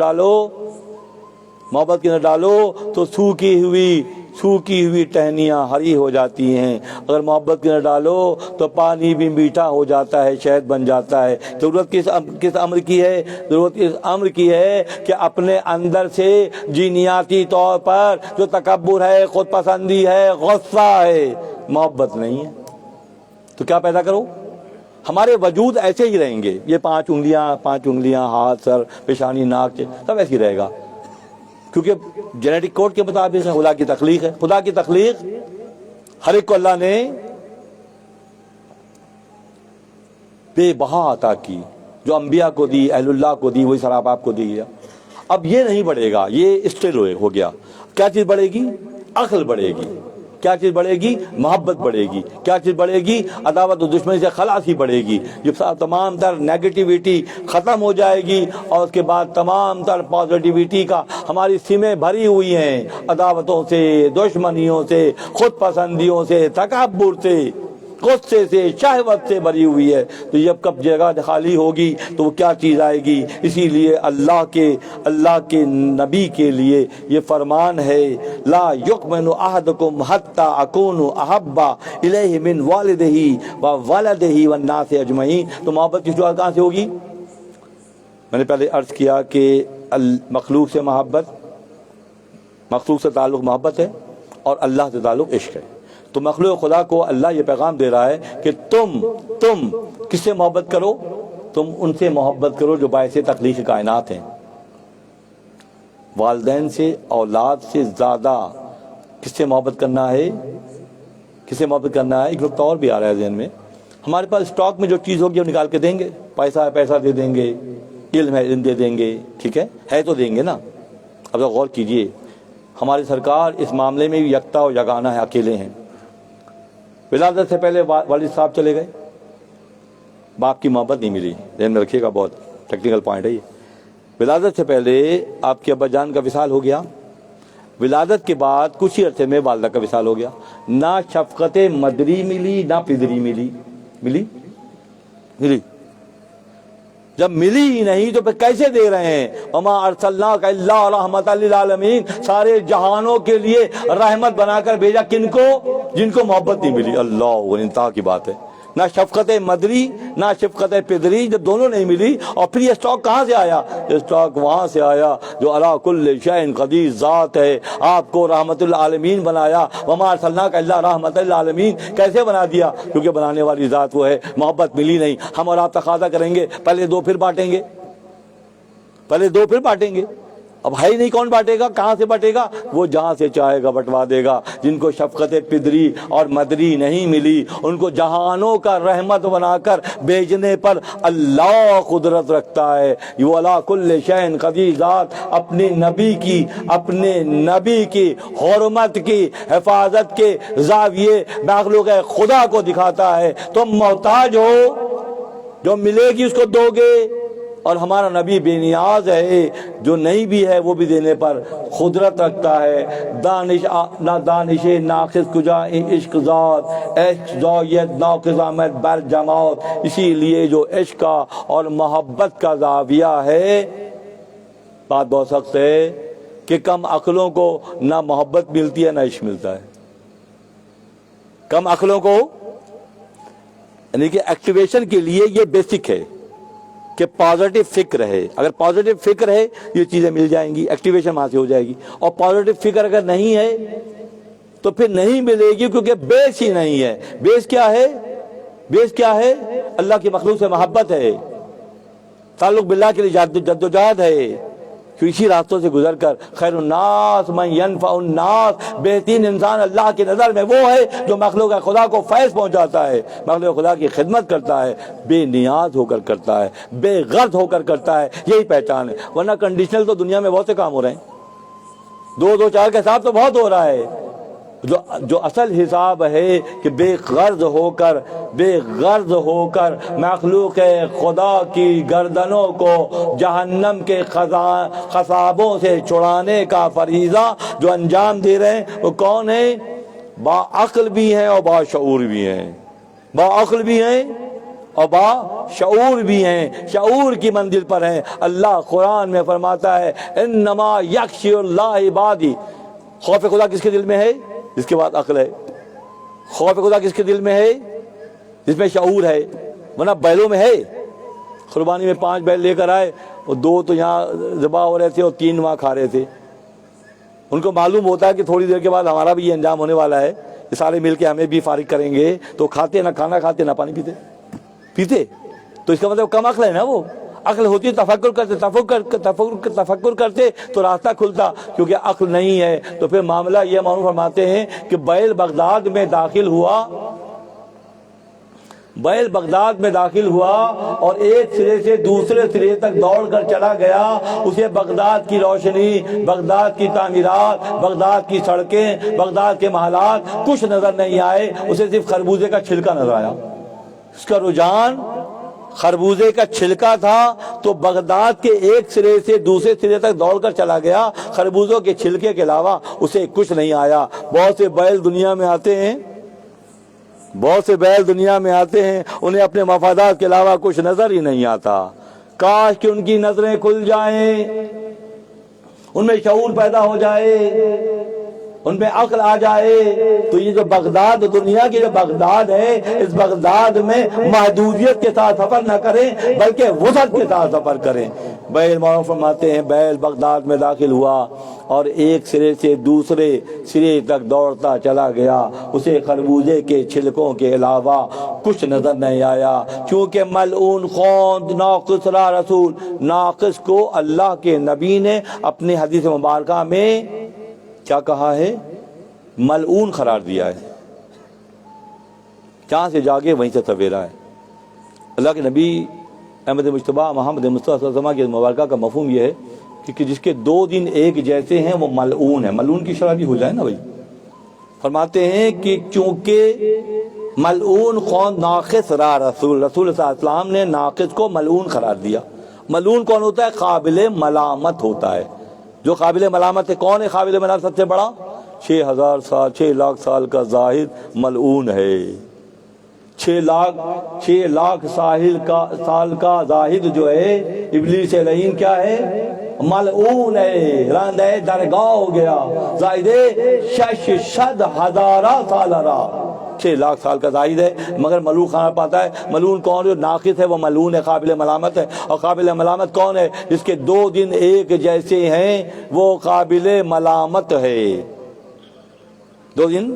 Speaker 1: ڈالو تو سوکھی ہوئی ٹہنیاں ہری ہو جاتی ہیں، اگر محبت نہ ڈالو تو پانی بھی میٹھا ہو جاتا ہے، شہد بن جاتا ہے۔ ضرورت کس امر کی ہے؟ ضرورت اس امر کی ہے کہ اپنے اندر سے جینیاتی طور پر جو تکبر ہے، خود پسندی ہے، غصہ ہے، محبت نہیں ہے، تو کیا پیدا کرو؟ ہمارے وجود ایسے ہی رہیں گے، یہ پانچ انگلیاں، ہاتھ، سر، پیشانی، ناک، سب ایسے ہی رہے گا، کیونکہ جینیٹک کوڈ کے مطابق خدا کی تخلیق ہے۔ خدا کی تخلیق ہر ایک کو اللہ نے بے بہا عطا کی، جو انبیاء کو دی، اہل اللہ کو دی، وہی سراب آپ کو دی گیا۔ اب یہ نہیں بڑھے گا، یہ اسٹل ہو گیا۔ کیا چیز بڑھے گی؟ عقل بڑھے گی۔ کیا چیز بڑھے گی؟ محبت بڑھے گی۔ کیا چیز بڑھے گی؟ عداوت و دشمنی سے خلاصی بڑھے گی، جب تمام تر نیگیٹیوٹی ختم ہو جائے گی، اور اس کے بعد تمام تر پازیٹیوٹی کا ہماری سمیں بھری ہوئی ہیں، عداوتوں سے، دشمنیوں سے، خود پسندیوں سے، تکبر سے، غصے سے، شہوت سے بھری ہوئی ہے، تو جب کب جگہ خالی ہوگی تو وہ کیا چیز آئے گی؟ اسی لیے اللہ کے نبی کے لیے یہ فرمان ہے، لا یؤمن احدکم حتی اکون احب الیہ من والدہ وولدہ والناس اجمعین۔ تو محبت کی شروعات کہاں سے ہوگی؟ میں نے پہلے عرض کیا کہ مخلوق سے تعلق محبت ہے، اور اللہ سے تعلق عشق ہے۔ تو مخلوق خدا کو اللہ یہ پیغام دے رہا ہے کہ تم کس سے محبت کرو؟ تم ان سے محبت کرو جو باعث تخلیق کائنات ہیں۔ والدین سے، اولاد سے زیادہ کس سے محبت کرنا ہے؟ ایک نقطہ اور بھی آ رہا ہے ذہن میں، ہمارے پاس اسٹاک میں جو چیز ہوگی وہ نکال کے دیں گے، پیسہ ہے پیسہ دے دیں گے، علم ہے علم دے دیں گے، ٹھیک ہے تو دیں گے نا۔ اب غور کیجئے، ہماری سرکار اس معاملے میں یکتا و یگانہ ہے، اکیلے ہیں۔ ولادت سے پہلے والد صاحب چلے گئے، باپ کی محبت نہیں ملی، ذہن میں رکھیے گا، بہت ٹیکنیکل پوائنٹ ہے یہ۔ ولادت سے پہلے آپ کے ابا جان کا وصال ہو گیا، ولادت کے بعد کچھ ہی عرصے میں والدہ کا وصال ہو گیا، نہ شفقت مدری ملی نہ پدری ملی۔ جب ملی ہی نہیں تو پھر کیسے دے رہے ہیں؟ وما ارسلناک الا رحمۃ للعالمین، سارے جہانوں کے لیے رحمت بنا کر بھیجا، کن کو؟ جن کو محبت نہیں ملی۔ اللہ انتہا کی بات ہے، نہ شفقت مدری نہ شفقت پدری، جب دونوں نہیں ملی، اور پھر یہ اسٹاک کہاں سے آیا؟ یہ اسٹاک وہاں سے آیا جو علی کل شیء قدیر ذات ہے، آپ کو رحمت للعالمین بنایا۔ وما ارسلناک الا رحمۃ للعالمین کیسے بنا دیا؟ کیونکہ بنانے والی ذات وہ ہے، محبت ملی نہیں۔ ہم اور آپ تقاضا کریں گے پہلے دو پھر بانٹیں گے، اب ہے ہی نہیں، کون بانٹے گا؟ کہاں سے بٹے گا؟ وہ جہاں سے چاہے گا بٹوا دے گا۔ جن کو شفقت پدری اور مدری نہیں ملی، ان کو جہانوں کا رحمت بنا کر بھیجنے پر اللہ قدرت رکھتا ہے۔ یہ علی کل شیء قدیر ذات اپنے نبی کی حرمت کی حفاظت کے زاویے مخلوق خدا کو دکھاتا ہے۔ تم محتاج ہو، جو ملے گی اس کو دو گے، اور ہمارا نبی بے نیاز ہے، جو نہیں بھی ہے وہ بھی دینے پر قدرت رکھتا ہے۔ دانش ناقص کجا عشق ذات، عشق ذات ناقص آمد بر جماعت۔ اسی لیے جو عشق کا اور محبت کا زاویہ ہے، بات بہت سخت ہے کہ کم عقلوں کو نہ محبت ملتی ہے نہ عشق ملتا ہے۔ کم عقلوں کو، یعنی کہ ایکٹیویشن کے لیے یہ بیسک ہے کہ پازیٹو فکر ہے۔ اگر پازیٹو فکر ہے یہ چیزیں مل جائیں گی، ایکٹیویشن وہاں سے ہو جائے گی۔ اور پازیٹو فکر اگر نہیں ہے تو پھر نہیں ملے گی، کیونکہ بیس ہی نہیں ہے۔ بیس کیا ہے؟ اللہ کی مخلوق سے محبت ہے، تعلق باللہ کے لیے جد و جہد ہے، کہ اسی راستوں سے گزر کر خیر الناس من ینفع الناس، بہترین انسان اللہ کی نظر میں وہ ہے جو مخلوق خدا کو فیض پہنچاتا ہے، مخلوق خدا کی خدمت کرتا ہے، بے نیاز ہو کر کرتا ہے، بے غرض ہو کر کرتا ہے، یہی پہچان ہے۔ ورنہ کنڈیشنل تو دنیا میں بہت سے کام ہو رہے ہیں، 2 4 کا حساب تو بہت ہو رہا ہے، جو اصل حساب ہے کہ بے غرض ہو کر مخلوق خدا کی گردنوں کو جہنم کے خصابوں سے چھڑانے کا فریضہ جو انجام دے رہے ہیں وہ کون ہیں؟ باعقل بھی ہیں اور باشعور بھی ہیں، باعقل بھی ہیں اور باشعور بھی ہیں، شعور کی منزل پر ہیں۔ اللہ قرآن میں فرماتا ہے انما یخشی اللہ عبادی، خوف خدا کس کے دل میں ہے؟ جس کے بعد عقل ہے۔ خوف خدا کس کے دل میں ہے؟ جس میں شعور ہے، ورنہ بیلوں میں ہے۔ قربانی میں 5 بیل لے کر آئے اور 2 تو یہاں ذبح ہو رہے تھے اور 3 وہاں کھا رہے تھے۔ ان کو معلوم ہوتا ہے کہ تھوڑی دیر کے بعد ہمارا بھی یہ انجام ہونے والا ہے، یہ سارے مل کے ہمیں بھی فارغ کریں گے، تو کھاتے نہ کھانا کھاتے نہ پانی پیتے، تو اس کا مطلب کم عقل ہے نا۔ وہ عقل ہوتی تفکر کرتے تو راستہ کھلتا، کیونکہ عقل نہیں ہے تو پھر معاملہ یہ معلوم فرماتے ہیں کہ بیل بغداد میں داخل ہوا اور ایک سرے سے دوسرے سرے تک دوڑ کر چلا گیا۔ اسے بغداد کی روشنی، بغداد کی تعمیرات، بغداد کی سڑکیں، بغداد کے محلات کچھ نظر نہیں آئے، اسے صرف خربوزے کا چھلکا نظر آیا۔ اس کا رجحان خربوزے کا چھلکا تھا، تو بغداد کے ایک سرے سے دوسرے سرے تک دوڑ کر چلا گیا، خربوزوں کے چھلکے کے علاوہ اسے کچھ نہیں آیا۔ بہت سے بیل دنیا میں آتے ہیں، انہیں اپنے مفادات کے علاوہ کچھ نظر ہی نہیں آتا۔ کاش کہ ان کی نظریں کھل جائیں، ان میں شعور پیدا ہو جائے، ان میں عقل آ جائے، تو یہ جو بغداد، دنیا کی جو بغداد ہے، اس بغداد میں محدودیت کے ساتھ سفر نہ کریں بلکہ وسعت کے ساتھ سفر کریں۔ بیل معلوم فرماتے ہیں بیل بغداد میں داخل ہوا اور ایک سرے سے دوسرے سرے تک دوڑتا چلا گیا، اسے خربوزے کے چھلکوں کے علاوہ کچھ نظر نہیں آیا، چونکہ ملعون خوند ناقص را رسول، ناقص کو اللہ کے نبی نے اپنی حدیث مبارکہ میں کیا کہا ہے؟ ملعون قرار دیا ہے۔ جہاں سے جاگے وہیں سے سویرا ہے۔ اللہ کے نبی احمد مجتبیٰ محمد مصطفیٰ صلی اللہ علیہ وسلم کی مبارکہ کا مفہوم یہ ہے کہ جس کے 2 دن ایک جیسے ہیں وہ ملعون ہے۔ ملعون کی شرح بھی ہو جائے نا بھائی۔ فرماتے ہیں کہ چونکہ ملعون خوند ناقص را رسول، رسول صلی اللہ علیہ وسلم نے ناقص کو ملعون قرار دیا۔ ملعون کون ہوتا ہے؟ قابل ملامت ہوتا ہے۔ جو قابل ملامت ہے، کون ہے قابل ملامت سب سے بڑا؟ 6 لاکھ سال کا زاہد ملعون ہے۔ 6 لاکھ سال کا زاہد جو ہے ابلیس لعین کیا ہے؟ ملعون ہے، راندہ درگاہ ہو گیا۔ زاہد 600,000 سال را، 6 لاکھ سال کا زاہد ہے مگر ملعون کھانا پاتا ہے۔ ملعون کون ہے؟ ناقص ہے، وہ ملعون ہے، قابل ملامت ہے۔ اور قابل ملامت کون ہے؟ جس کے 2 دن ایک جیسے ہیں وہ قابل ملامت ہے۔ 2 دن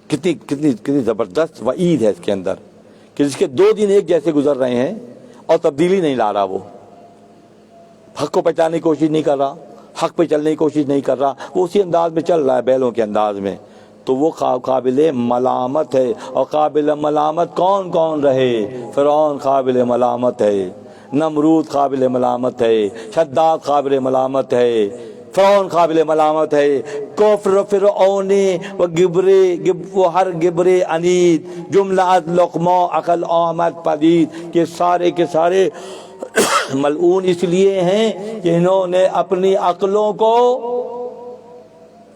Speaker 1: کتنی زبردست وعید ہے اس کے اندر کہ جس کے 2 دن ایک جیسے گزر رہے ہیں اور تبدیلی نہیں لا رہا، وہ حق کو پہچاننے کی کوشش نہیں کر رہا، حق پہ چلنے کی کوشش نہیں کر رہا، وہ اسی انداز میں چل رہا ہے، بیلوں کے انداز میں، تو وہ قابل ملامت ہے۔ اور قابل ملامت کون رہے؟ فرعون قابل ملامت ہے، نمرود قابل ملامت ہے، شداد قابل ملامت ہے، فرعون قابل ملامت ہے، کفر فرعونی و ہر گبرے انید، جملہ لقمہ عقل آمد پدید، کہ سارے کے سارے ملعون اس لیے ہیں کہ انہوں نے اپنی عقلوں کو،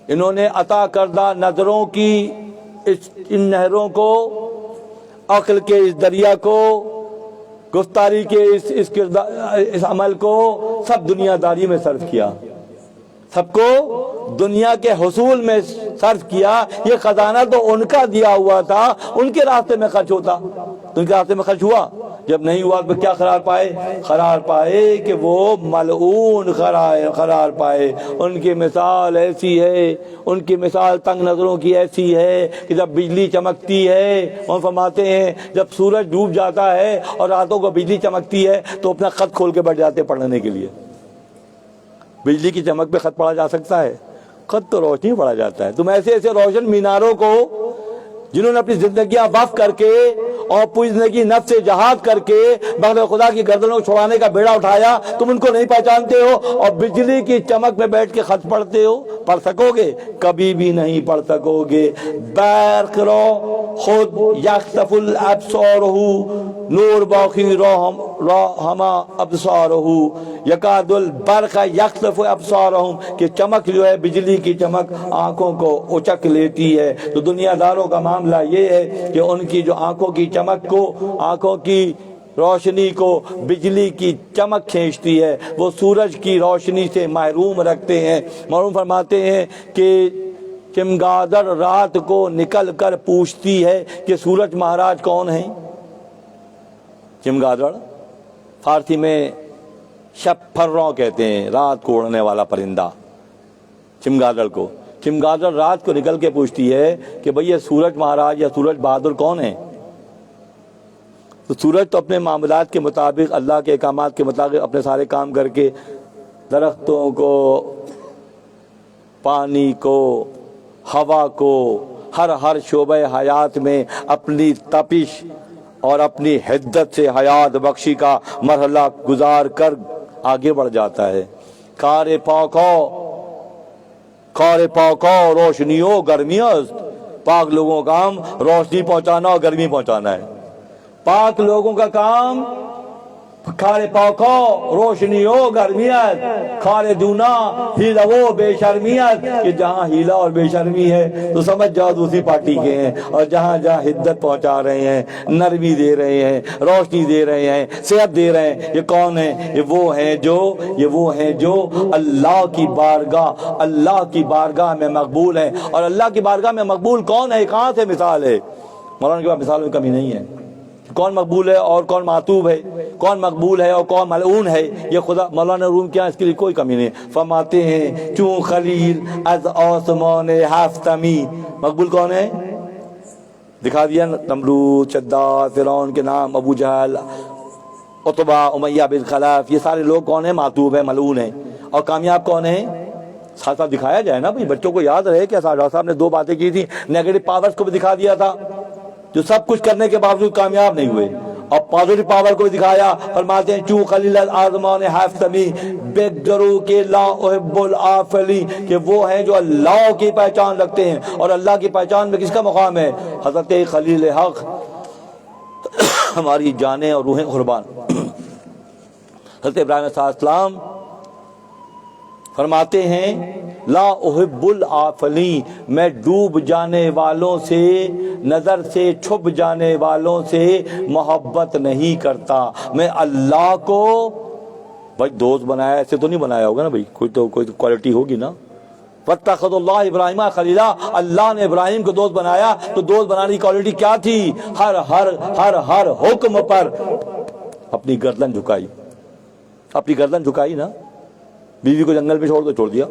Speaker 1: انہوں نے عطا کردہ نظروں کی ان نہروں کو، عقل کے اس دریا کو، گفتاری کے اس عمل کو سب دنیا داری میں صرف کیا، سب کو دنیا کے حصول میں صرف کیا۔ یہ خزانہ تو ان کا دیا ہوا تھا، ان کے راستے میں خرچ ہوتا، ان کے راستے میں خرچ ہوا؟ جب نہیں ہوا تو کیا قرار پائے؟ قرار پائے کہ وہ ملعون قرار پائے۔ ان کی مثال ایسی ہے، ان کی مثال تنگ نظروں کی ایسی ہے کہ جب بجلی چمکتی ہے، اور فرماتے ہیں جب سورج ڈوب جاتا ہے اور راتوں کو بجلی چمکتی ہے تو اپنا خط کھول کے بیٹھ جاتے پڑھنے کے لیے، بجلی کی چمک پہ خط پڑھا جا سکتا ہے؟ خط تو روشنی پڑھا جاتا ہے. تم ایسے ایسے روشن میناروں کو جنہوں نے اپنی زندگیاں وقف کر کے اور پوری زندگی نفس سے جہاد کر کے بغیر خدا کی گردنوں کو چھڑانے کا بیڑا اٹھایا، تم ان کو نہیں پہچانتے ہو اور بجلی کی چمک میں بیٹھ کے خط پڑھتے ہو؟ پڑھ سکو گے؟ کبھی بھی نہیں پڑھ سکو گے. برق رو خود یخسف الابصارہ نور باقی راہما ابصارہ یکاد البرق یخسف ابصارہم، کہ چمک جو ہے بجلی کی چمک آنکھوں کو اچک لیتی ہے. تو دنیا داروں کا معاملہ یہ ہے کہ ان کی جو آنکھوں کی چمک کو، آنکھوں کی روشنی کو بجلی کی چمک کھینچتی ہے، وہ سورج کی روشنی سے محروم رکھتے ہیں. محروم فرماتے ہیں کہ چمگادڑ رات کو نکل کر پوچھتی ہے کہ سورج مہاراج کون ہیں. چمگادڑ فارسی میں شب پھروں کہتے ہیں، رات کو اڑنے والا پرندہ. چمگادڑ کو، چمگادڑ رات کو نکل کے پوچھتی ہے کہ بھئی یہ سورج مہاراج یا سورج بہادر کون ہیں؟ تو سورج تو اپنے معاملات کے مطابق، اللہ کے احکامات کے مطابق اپنے سارے کام کر کے درختوں کو، پانی کو، ہوا کو، ہر شعبہ حیات میں اپنی تپش اور اپنی حدت سے حیات بخشی کا مرحلہ گزار کر آگے بڑھ جاتا ہے. کار پاکو روشنیوں گرمیاں، پاک لوگوں کا کام روشنی پہنچانا اور گرمی پہنچانا ہے. پاک لوگوں کا کام کھارے پاکو روشنیوں گرمیت، کھارے دونا ہیلا وہ بے شرمیت، کہ جہاں ہیلا اور بے شرمی ہے تو سمجھ جاؤ دوسری پارٹی کے ہیں، اور جہاں جہاں حدت پہنچا رہے ہیں، نرمی دے رہے ہیں، روشنی دے رہے ہیں، صحت دے رہے ہیں، یہ کون ہیں؟ یہ وہ ہیں جو اللہ کی بارگاہ میں مقبول ہیں. اور اللہ کی بارگاہ میں مقبول کون ہے؟ کہاں سے مثال ہے؟ مولانا کے پاس مثال میں کمی نہیں ہے. کون مقبول ہے اور کون معتوب ہے، کون مقبول ہے اور کون ملعون ہے، یہ خدا مولانا روم کیا، اس کے لیے کوئی کمی نہیں. فرماتے ہیں چون خلیل از آسمان ہفتمی، مقبول کون ہے؟ دکھا دیا نمرود، شداد، فرعون کے نام، ابو جہل، عتبہ، امیہ بن خلف، یہ سارے لوگ کون ہیں؟ معتوب ہیں، ملعون ہیں. اور کامیاب کون ہیں؟ ساتھ ساتھ دکھایا جائے نا بھائی، بچوں کو یاد رہے کہ ڈاکٹر صاحب نے 2 باتیں کی تھی. نیگیٹو پاورز کو بھی دکھا دیا تھا جو سب کچھ کرنے کے باوجود کامیاب نہیں ہوئے، اور پازیٹو پاور کو بھی دکھایا. فرماتے ہیں چوں خلیل آزمان حفتمی بیک ڈرو کے لا احب العافلی، کہ وہ ہیں جو اللہ کی پہچان رکھتے ہیں. اور اللہ کی پہچان میں کس کا مقام ہے؟ حضرت خلیل حق، ہماری جانیں اور روحیں قربان. حضرت ابراہیم علیہ السلام فرماتے ہیں لا احب العافلی، میں ڈوب جانے والوں سے، نظر سے چھپ جانے والوں سے محبت نہیں کرتا. میں اللہ کو بھائی دوست بنایا، ایسے تو نہیں بنایا ہوگا نا بھائی، کوئی کوالٹی ہوگی نا. واتخذ اللہ ابراہیم خلیلا، اللہ نے ابراہیم کو دوست بنایا، تو دوست بنانے کی کوالٹی کیا تھی؟ ہر حکم پر اپنی گردن جھکائی نا. بیوی کو جنگل میں چھوڑ دیا،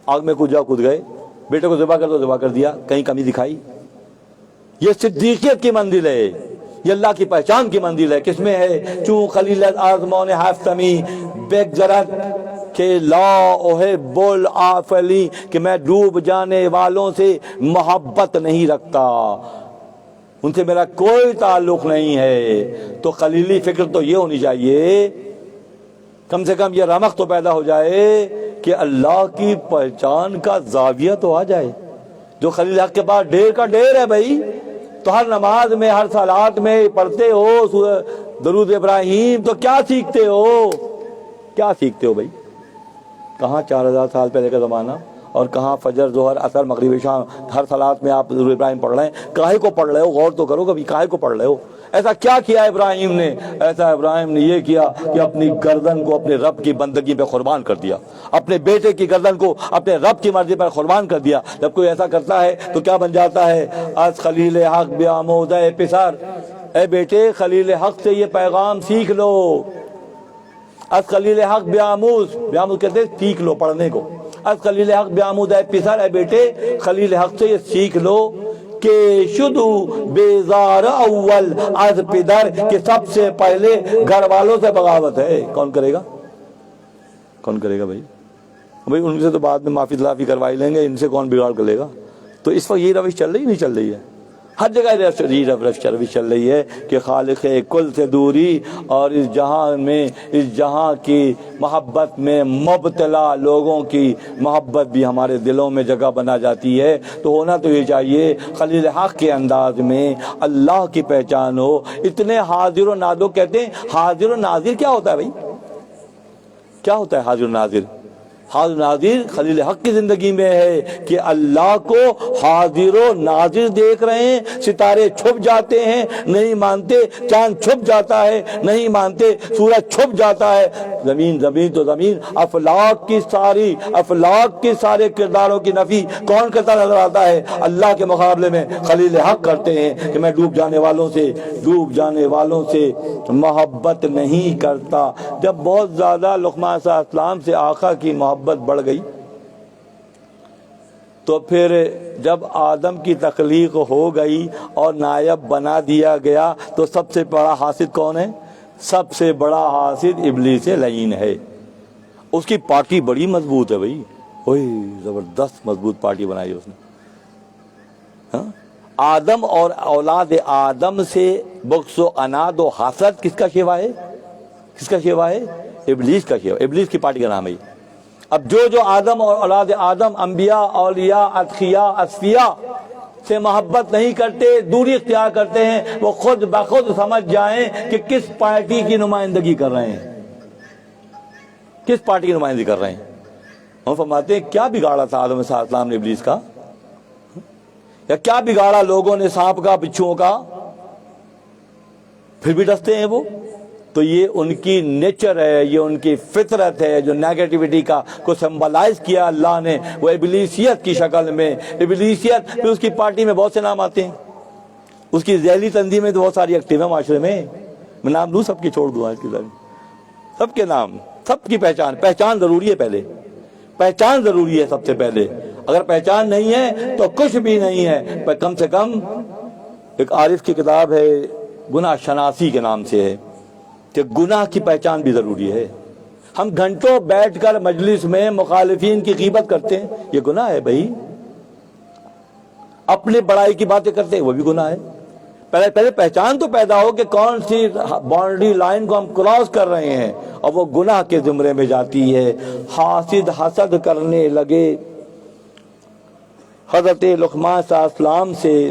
Speaker 1: آگ میں کود گئے، بیٹے کو ذبح کر دیا، کہیں کمی دکھائی؟ یہ صدیقیت کی منزل ہے، یہ اللہ کی پہچان کی منزل ہے. کس میں ہے؟ چون خلیل آزمان حفتمی بیک جرت کہ لا احب العافلی، کہ میں ڈوب جانے والوں سے محبت نہیں رکھتا، ان سے میرا کوئی تعلق نہیں ہے. تو خلیلی فکر تو یہ ہونی چاہیے، کم سے کم یہ رمق تو پیدا ہو جائے کہ اللہ کی پہچان کا زاویہ تو آ جائے. جو خلیل حق کے پاس ڈیر کا ڈیر ہے بھائی، تو ہر نماز میں، ہر صلات میں پڑھتے ہو درود ابراہیم، تو کیا سیکھتے ہو بھائی؟ کہاں 4000 سال پہلے کا زمانہ، اور کہاں فجر، ظہر، عصر، مغرب، شام، ہر صلات میں آپ درود ابراہیم پڑھ رہے ہیں. کاہے کو پڑھ رہے ہو؟ غور تو کرو کبھی، کاہے کو پڑھ رہے ہو؟ ایسا کیا کیا ابراہیم نے؟ ایسا ابراہیم نے یہ کیا کہ اپنی گردن کو اپنے رب کی بندگی پہ قربان کر دیا، اپنے بیٹے کی گردن کو اپنے رب کی مرضی پر قربان کر دیا. جب کوئی ایسا کرتا ہے تو کیا بن جاتا ہے؟ از خلیل حق بیاموز اے پسر، اے بیٹے خلیل حق سے یہ پیغام سیکھ لو. از خلیل حق بیاموز کہتے ہیں سیکھ لو، پڑھنے کو. از خلیل حق بیاموز اے پسر، اے بیٹے خلیل حق سے یہ سیکھ لو کہ شدو بیزار اول از پدر، کہ سب سے پہلے گھر والوں سے بغاوت ہے. کون کرے گا بھائی؟ بھائی ان سے تو بعد میں معافی تلافی کروائی لیں گے، ان سے کون بگاڑ کر لے گا. تو اس وقت یہ روش چل رہی نہیں چل رہی ہے؟ ہر جگہ یہ روش چل رہی ہے کہ خالق کل سے دوری، اور اس جہاں میں، اس جہاں کی محبت میں مبتلا لوگوں کی محبت بھی ہمارے دلوں میں جگہ بنا جاتی ہے. تو ہونا تو یہ چاہیے خلیل حق کے انداز میں اللہ کی پہچان ہو. اتنے حاضر و ناظر، کہتے ہیں حاضر و ناظر کیا ہوتا ہے بھائی؟ کیا ہوتا ہے حاضر و ناظر؟ حاضر ناظر خلیل حق کی زندگی میں ہے کہ اللہ کو حاضر و ناظر دیکھ رہے ہیں. ستارے چھپ جاتے ہیں نہیں مانتے، چاند چھپ جاتا ہے نہیں مانتے، سورج چھپ جاتا ہے. زمین تو زمین، افلاک کی سارے کرداروں کی نفی کون کرتا نظر آتا ہے؟ اللہ کے مقابلے میں خلیل حق کرتے ہیں کہ میں ڈوب جانے والوں سے محبت نہیں کرتا. جب بہت زیادہ لقمان صلی اللہ علیہ وسلم سے آقا کی محبت بڑھ گئی تو پھر جب آدم کی تخلیق ہو گئی اور نائب بنا دیا گیا تو سب سے بڑا حاسد کون ہے؟ سب سے بڑا حاسد ابلیس لعین ہے. اس کی پارٹی بڑی مضبوط ہے بھائی، اوہ زبردست مضبوط پارٹی بنائی اس نے. آدم اور اولاد آدم سے بغض و عناد و حسد کس کا شیوا ہے؟ ابلیس کا شیوا، ابلیس کی پارٹی کا نام ہے. اب جو آدم اور اولاد آدم، انبیاء، اولیاء، اتقیاء، اصفیاء سے محبت نہیں کرتے، دوری اختیار کرتے ہیں، وہ خود بخود سمجھ جائیں کہ کس پارٹی کی نمائندگی کر رہے ہیں. ہم فرماتے ہیں کیا بگاڑا تھا آدم علیہ السلام نے ابلیس کا؟ یا کیا بگاڑا لوگوں نے سانپ کا، بچھوؤں کا؟ پھر بھی ڈستے ہیں وہ. تو یہ ان کی نیچر ہے، یہ ان کی فطرت ہے. جو نیگیٹیوٹی کا کو سمبلائز کیا اللہ نے وہ ابلیسیت کی شکل میں. ابلیسیت پھر اس کی پارٹی میں بہت سے نام آتے ہیں، اس کی ذیلی تنظیمیں تو بہت ساری ایکٹیو ہیں معاشرے میں. میں نام لوں سب کی، چھوڑ دوں آج کی طرح سب کے نام، سب کی پہچان ضروری ہے. پہلے پہچان ضروری ہے سب سے پہلے. اگر پہچان نہیں ہے تو کچھ بھی نہیں ہے. پر کم سے کم ایک عارف کی کتاب ہے گناہ شناسی کے نام سے ہے کہ گناہ کی پہچان بھی ضروری ہے. ہم گھنٹوں بیٹھ کر مجلس میں مخالفین کی غیبت کرتے ہیں، یہ گناہ ہے بھائی. اپنے بڑائی کی باتیں کرتے ہیں، وہ بھی گناہ ہے. پہلے پہچان تو پیدا ہو کہ کون سی باؤنڈری لائن کو ہم کراس کر رہے ہیں، اور وہ گناہ کے زمرے میں جاتی ہے. حاسد حسد کرنے لگے حضرت لقمان صلی اللہ علیہ وسلم سے،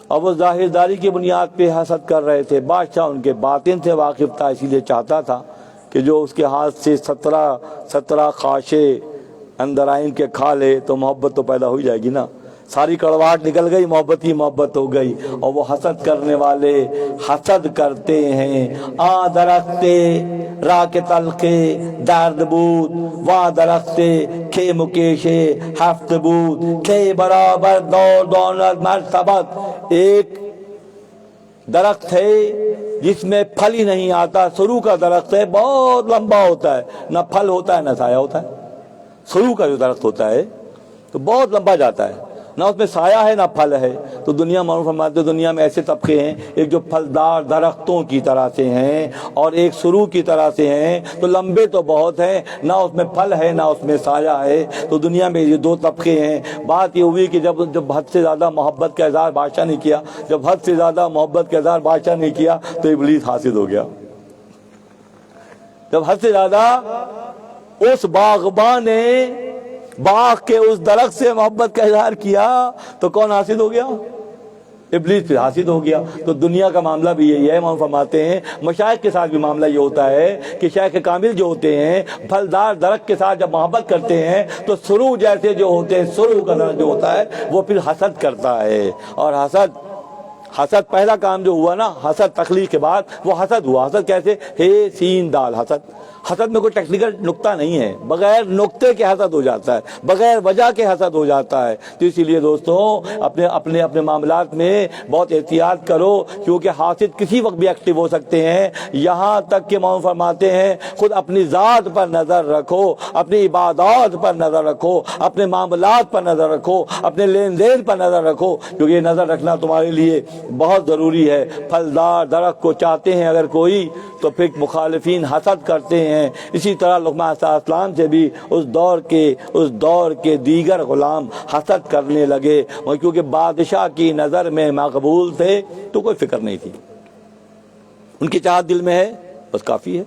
Speaker 1: اور وہ ظاہرداری کی بنیاد پہ حسد کر رہے تھے. بادشاہ ان کے باطن سے واقف تھا، اسی لیے چاہتا تھا کہ جو اس کے ہاتھ سے 17 خاشے اندر آئین کے کھا لے تو محبت تو پیدا ہو جائے گی نا. ساری کڑواہٹ نکل گئی، محبت ہی محبت ہو گئی. اور وہ حسد کرنے والے حسد کرتے ہیں. درختے را کے تلخے درد بود، وا درختے کھے مکیشے ہفت بود، کھے برابر دور دولت مرتبت. ایک درخت ہے جس میں پھل ہی نہیں آتا، سرو کا درخت ہے، بہت لمبا ہوتا ہے، نہ پھل ہوتا ہے نہ سایہ ہوتا ہے. سرو کا جو درخت ہوتا ہے تو بہت لمبا جاتا ہے، نہ اس میں سایہ ہے نہ پھل ہے. تو دنیا معروف فرماتے دنیا میں ایسے طبقے ہیں، ایک جو پھلدار درختوں کی طرح سے ہیں اور ایک سرو کی طرح سے ہیں. تو لمبے تو بہت ہیں، نہ اس میں پھل ہے نہ اس میں سایہ ہے. تو دنیا میں یہ دو طبقے ہیں. بات یہ ہوئی کہ جب حد سے زیادہ محبت کا اظہار بادشاہ نے کیا، جب حد سے زیادہ محبت کا اظہار بادشاہ نے کیا تو ابلیس حاسد ہو گیا. جب حد سے زیادہ اس باغبان نے باغ کے اس درخت سے محبت کا اظہار کیا تو کون حاسد ہو گیا؟ ابلیس پھر حاسد ہو گیا. تو دنیا کا معاملہ بھی یہی ہے. امام فرماتے ہیں مشائخ کے ساتھ بھی معاملہ یہ ہوتا ہے کہ شیخ کامل جو ہوتے ہیں پھلدار درخت کے ساتھ جب محبت کرتے ہیں تو سرو جیسے جو ہوتے ہیں، سرو کا درخت جو ہوتا ہے وہ پھر حسد کرتا ہے. اور حسد پہلا کام جو ہوا نا، حسد تخلیق کے بعد وہ حسد ہوا. حسد کیسے؟ ہے سین دال حسد میں کوئی ٹیکنیکل نقطہ نہیں ہے، بغیر نقطے کے حسد ہو جاتا ہے، بغیر وجہ کے حسد ہو جاتا ہے. تو اسی لیے دوستوں اپنے معاملات میں بہت احتیاط کرو، کیونکہ حاسد کسی وقت بھی ایکٹیو ہو سکتے ہیں. یہاں تک کہ مولانا فرماتے ہیں خود اپنی ذات پر نظر رکھو، اپنی عبادات پر نظر رکھو، اپنے معاملات پر نظر رکھو، اپنے لین دین پر نظر رکھو، کیونکہ یہ نظر رکھنا تمہارے لیے بہت ضروری ہے۔ پھلدار درخت کو چاہتے ہیں اگر کوئی تو پھر مخالفین حسد کرتے ہیں۔ اسی طرح لقمان علیہ السلام سے بھی اس دور کے دیگر غلام حسد کرنے لگے، کیونکہ بادشاہ کی نظر میں مقبول تھے تو کوئی فکر نہیں تھی، ان کی چاہت دل میں ہے بس کافی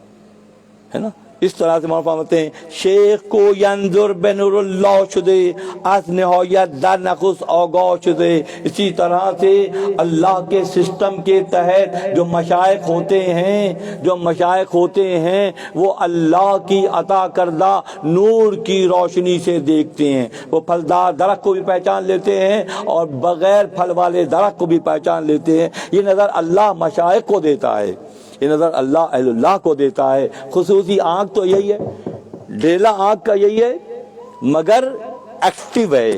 Speaker 1: ہے نا۔ اس طرح سے مولانا فرماتے ہیں شیخ کو ینظر بنور اللہ شدے از نہایت در نقص آگاہ شدے۔ اسی طرح سے اللہ کے سسٹم کے تحت جو مشائخ ہوتے ہیں وہ اللہ کی عطا کردہ نور کی روشنی سے دیکھتے ہیں۔ وہ پھلدار درخت کو بھی پہچان لیتے ہیں اور بغیر پھل والے درخت کو بھی پہچان لیتے ہیں۔ یہ نظر اللہ مشائخ کو دیتا ہے، یہ نظر اللہ اہل اللہ کو دیتا ہے۔ خصوصی آنکھ تو یہی ہے، ڈھیلا آنکھ کا یہی ہے، مگر ایکٹیو ہے۔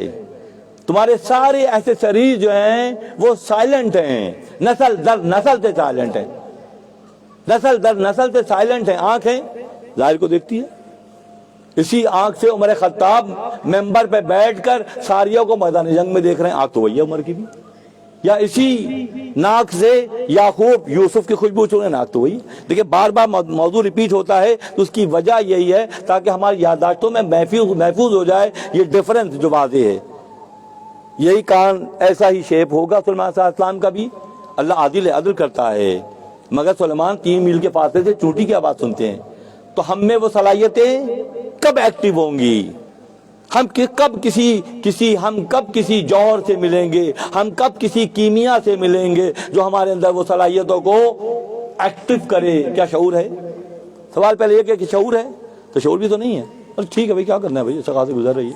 Speaker 1: تمہارے سارے ایسیسریز جو ہیں وہ سائلنٹ ہیں، نسل در نسل سے سائلنٹ ہیں، نسل در نسل سے سائلنٹ ہیں۔ آنکھیں ظاہر کو دیکھتی ہے، اسی آنکھ سے عمر خطاب ممبر پہ بیٹھ کر ساریوں کو میدان جنگ میں دیکھ رہے ہیں، آنکھ تو وہی ہے عمر کی بھی۔ یا اسی ناک سے یعقوب یوسف کی خوشبو چھوڑے، ناک تو وہی۔ دیکھیں بار بار موضوع ریپیٹ ہوتا ہے تو اس کی وجہ یہی ہے تاکہ ہماری یادداشتوں میں محفوظ ہو جائے یہ ڈیفرنس جو واضح ہے۔ یہی کان ایسا ہی شیپ ہوگا سلیمان علیہ السلام کا بھی۔ اللہ عدل کرتا ہے، مگر سلیمان 3 میل کے فاصلے سے چونٹی کی آواز سنتے ہیں۔ تو ہم میں وہ صلاحیتیں کب ایکٹیو ہوں گی؟ ہم کب کسی جوہر سے ملیں گے، ہم کب کسی کیمیا سے ملیں گے جو ہمارے اندر وہ صلاحیتوں کو ایکٹیو کرے؟ کیا شعور ہے؟ سوال پہلے یہ کہ شعور ہے تو شعور بھی تو نہیں ہے۔ ٹھیک ہے بھائی، کیا کرنا ہے بھائی، اچھا خاصی گزر رہی ہے،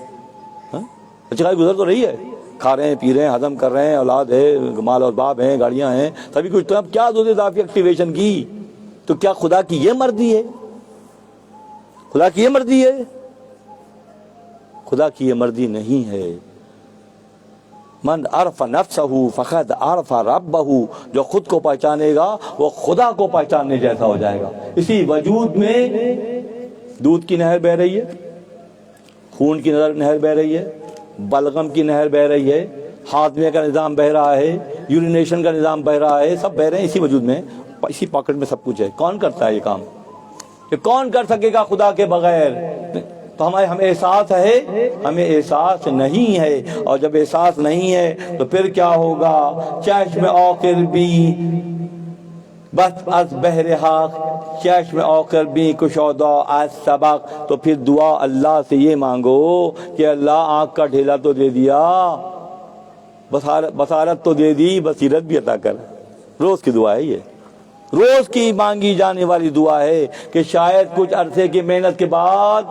Speaker 1: اچھا خاصی گزر تو رہی ہے، کھا رہے ہیں پی رہے ہیں ہضم کر رہے ہیں، اولاد ہے، مال اور باپ ہیں، گاڑیاں ہیں، سبھی کچھ۔ تو اب کیا ضرورت اضافی ایکٹیویشن کی؟ تو کیا خدا کی یہ مرضی ہے؟ خدا کی یہ مرضی ہے؟ خدا کی یہ مرضی نہیں ہے۔ من عرف نفسہ فقد عرف ربہ، جو خود کو پہچانے گا وہ خدا کو پہچاننے جیسا ہو جائے گا۔ اسی وجود میں دودھ کی نہر بہ رہی ہے، خون کی نہر بہ رہی ہے، بلغم کی نہر بہ رہی ہے، ہاضمے کا نظام بہ رہا ہے، یورینیشن کا نظام بہ رہا ہے، سب بہ رہے ہیں اسی وجود میں، اسی پاکٹ میں سب کچھ ہے۔ کون کرتا ہے یہ کام؟ کہ کون کر سکے گا خدا کے بغیر؟ تو ہمیں احساس ہے، ہمیں احساس نہیں ہے، اور جب احساس نہیں ہے تو پھر کیا ہوگا؟ چشم آخر بھی بس از بحر حق، چشم آخر بھی کشادہ از سبق۔ تو پھر دعا اللہ سے یہ مانگو کہ اللہ آنکھ کا ڈھیلا تو دے دیا، بصارت تو دے دی، بصیرت بھی عطا کر۔ روز کی دعا ہے یہ، روز کی مانگی جانے والی دعا ہے کہ شاید کچھ عرصے کی محنت کے بعد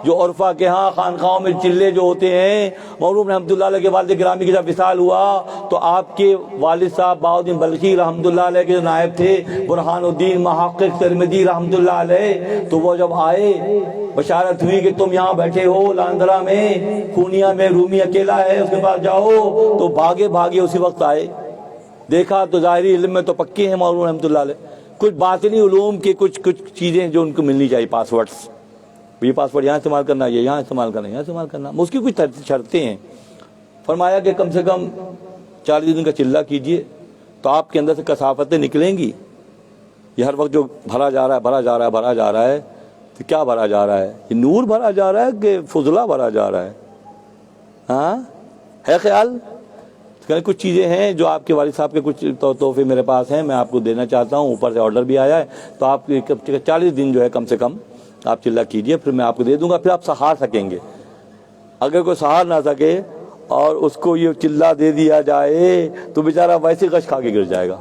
Speaker 1: جو عرفہ کے ہاں خانقاہوں میں چلے جو ہوتے ہیں، مرحوم رحمۃ اللہ علیہ کے والد گرامی کی جب وصال ہوا تو آپ کے والد صاحب بہاؤالدین بلخی رحمۃ اللہ علیہ کے جو نائب تھے برہان الدین محقق ترمذی رحمۃ اللہ علیہ، تو وہ جب آئے بشارت ہوئی کہ تم یہاں بیٹھے ہو لاندرا میں، پونیا میں رومی اکیلا ہے، اس کے پاس جاؤ، تو بھاگے اسی وقت آئے۔ دیکھا تو ظاہری علم میں تو پکے ہیں مرحوم رحمۃ اللہ علیہ، کچھ باطنی علوم کی کچھ چیزیں جو ان کو ملنی چاہیے، پاسورڈز، یہ پاسورڈ یہاں استعمال کرنا، یہ یہاں استعمال کرنا، یہاں استعمال کرنا، اس کی کچھ شرطیں ہیں۔ فرمایا کہ کم سے کم 40 دن کا چلہ کیجئے تو آپ کے اندر سے کثافتیں نکلیں گی۔ یہ ہر وقت جو بھرا جا رہا ہے تو کیا بھرا جا رہا ہے؟ یہ نور بھرا جا رہا ہے کہ فضلہ بھرا جا رہا ہے؟ ہاں ہے خیال؟ کچھ چیزیں ہیں جو آپ کے والد صاحب کے کچھ تحفے میرے پاس ہیں، میں آپ کو دینا چاہتا ہوں، اوپر سے آرڈر بھی آیا ہے، تو آپ 40 دن جو ہے کم سے کم آپ چلہ کیجئے، پھر میں آپ کو دے دوں گا، پھر آپ سہار سکیں گے۔ اگر کوئی سہار نہ سکے اور اس کو یہ چلہ دے دیا جائے تو بیچارہ ویسے غش کھا کے گر جائے گا۔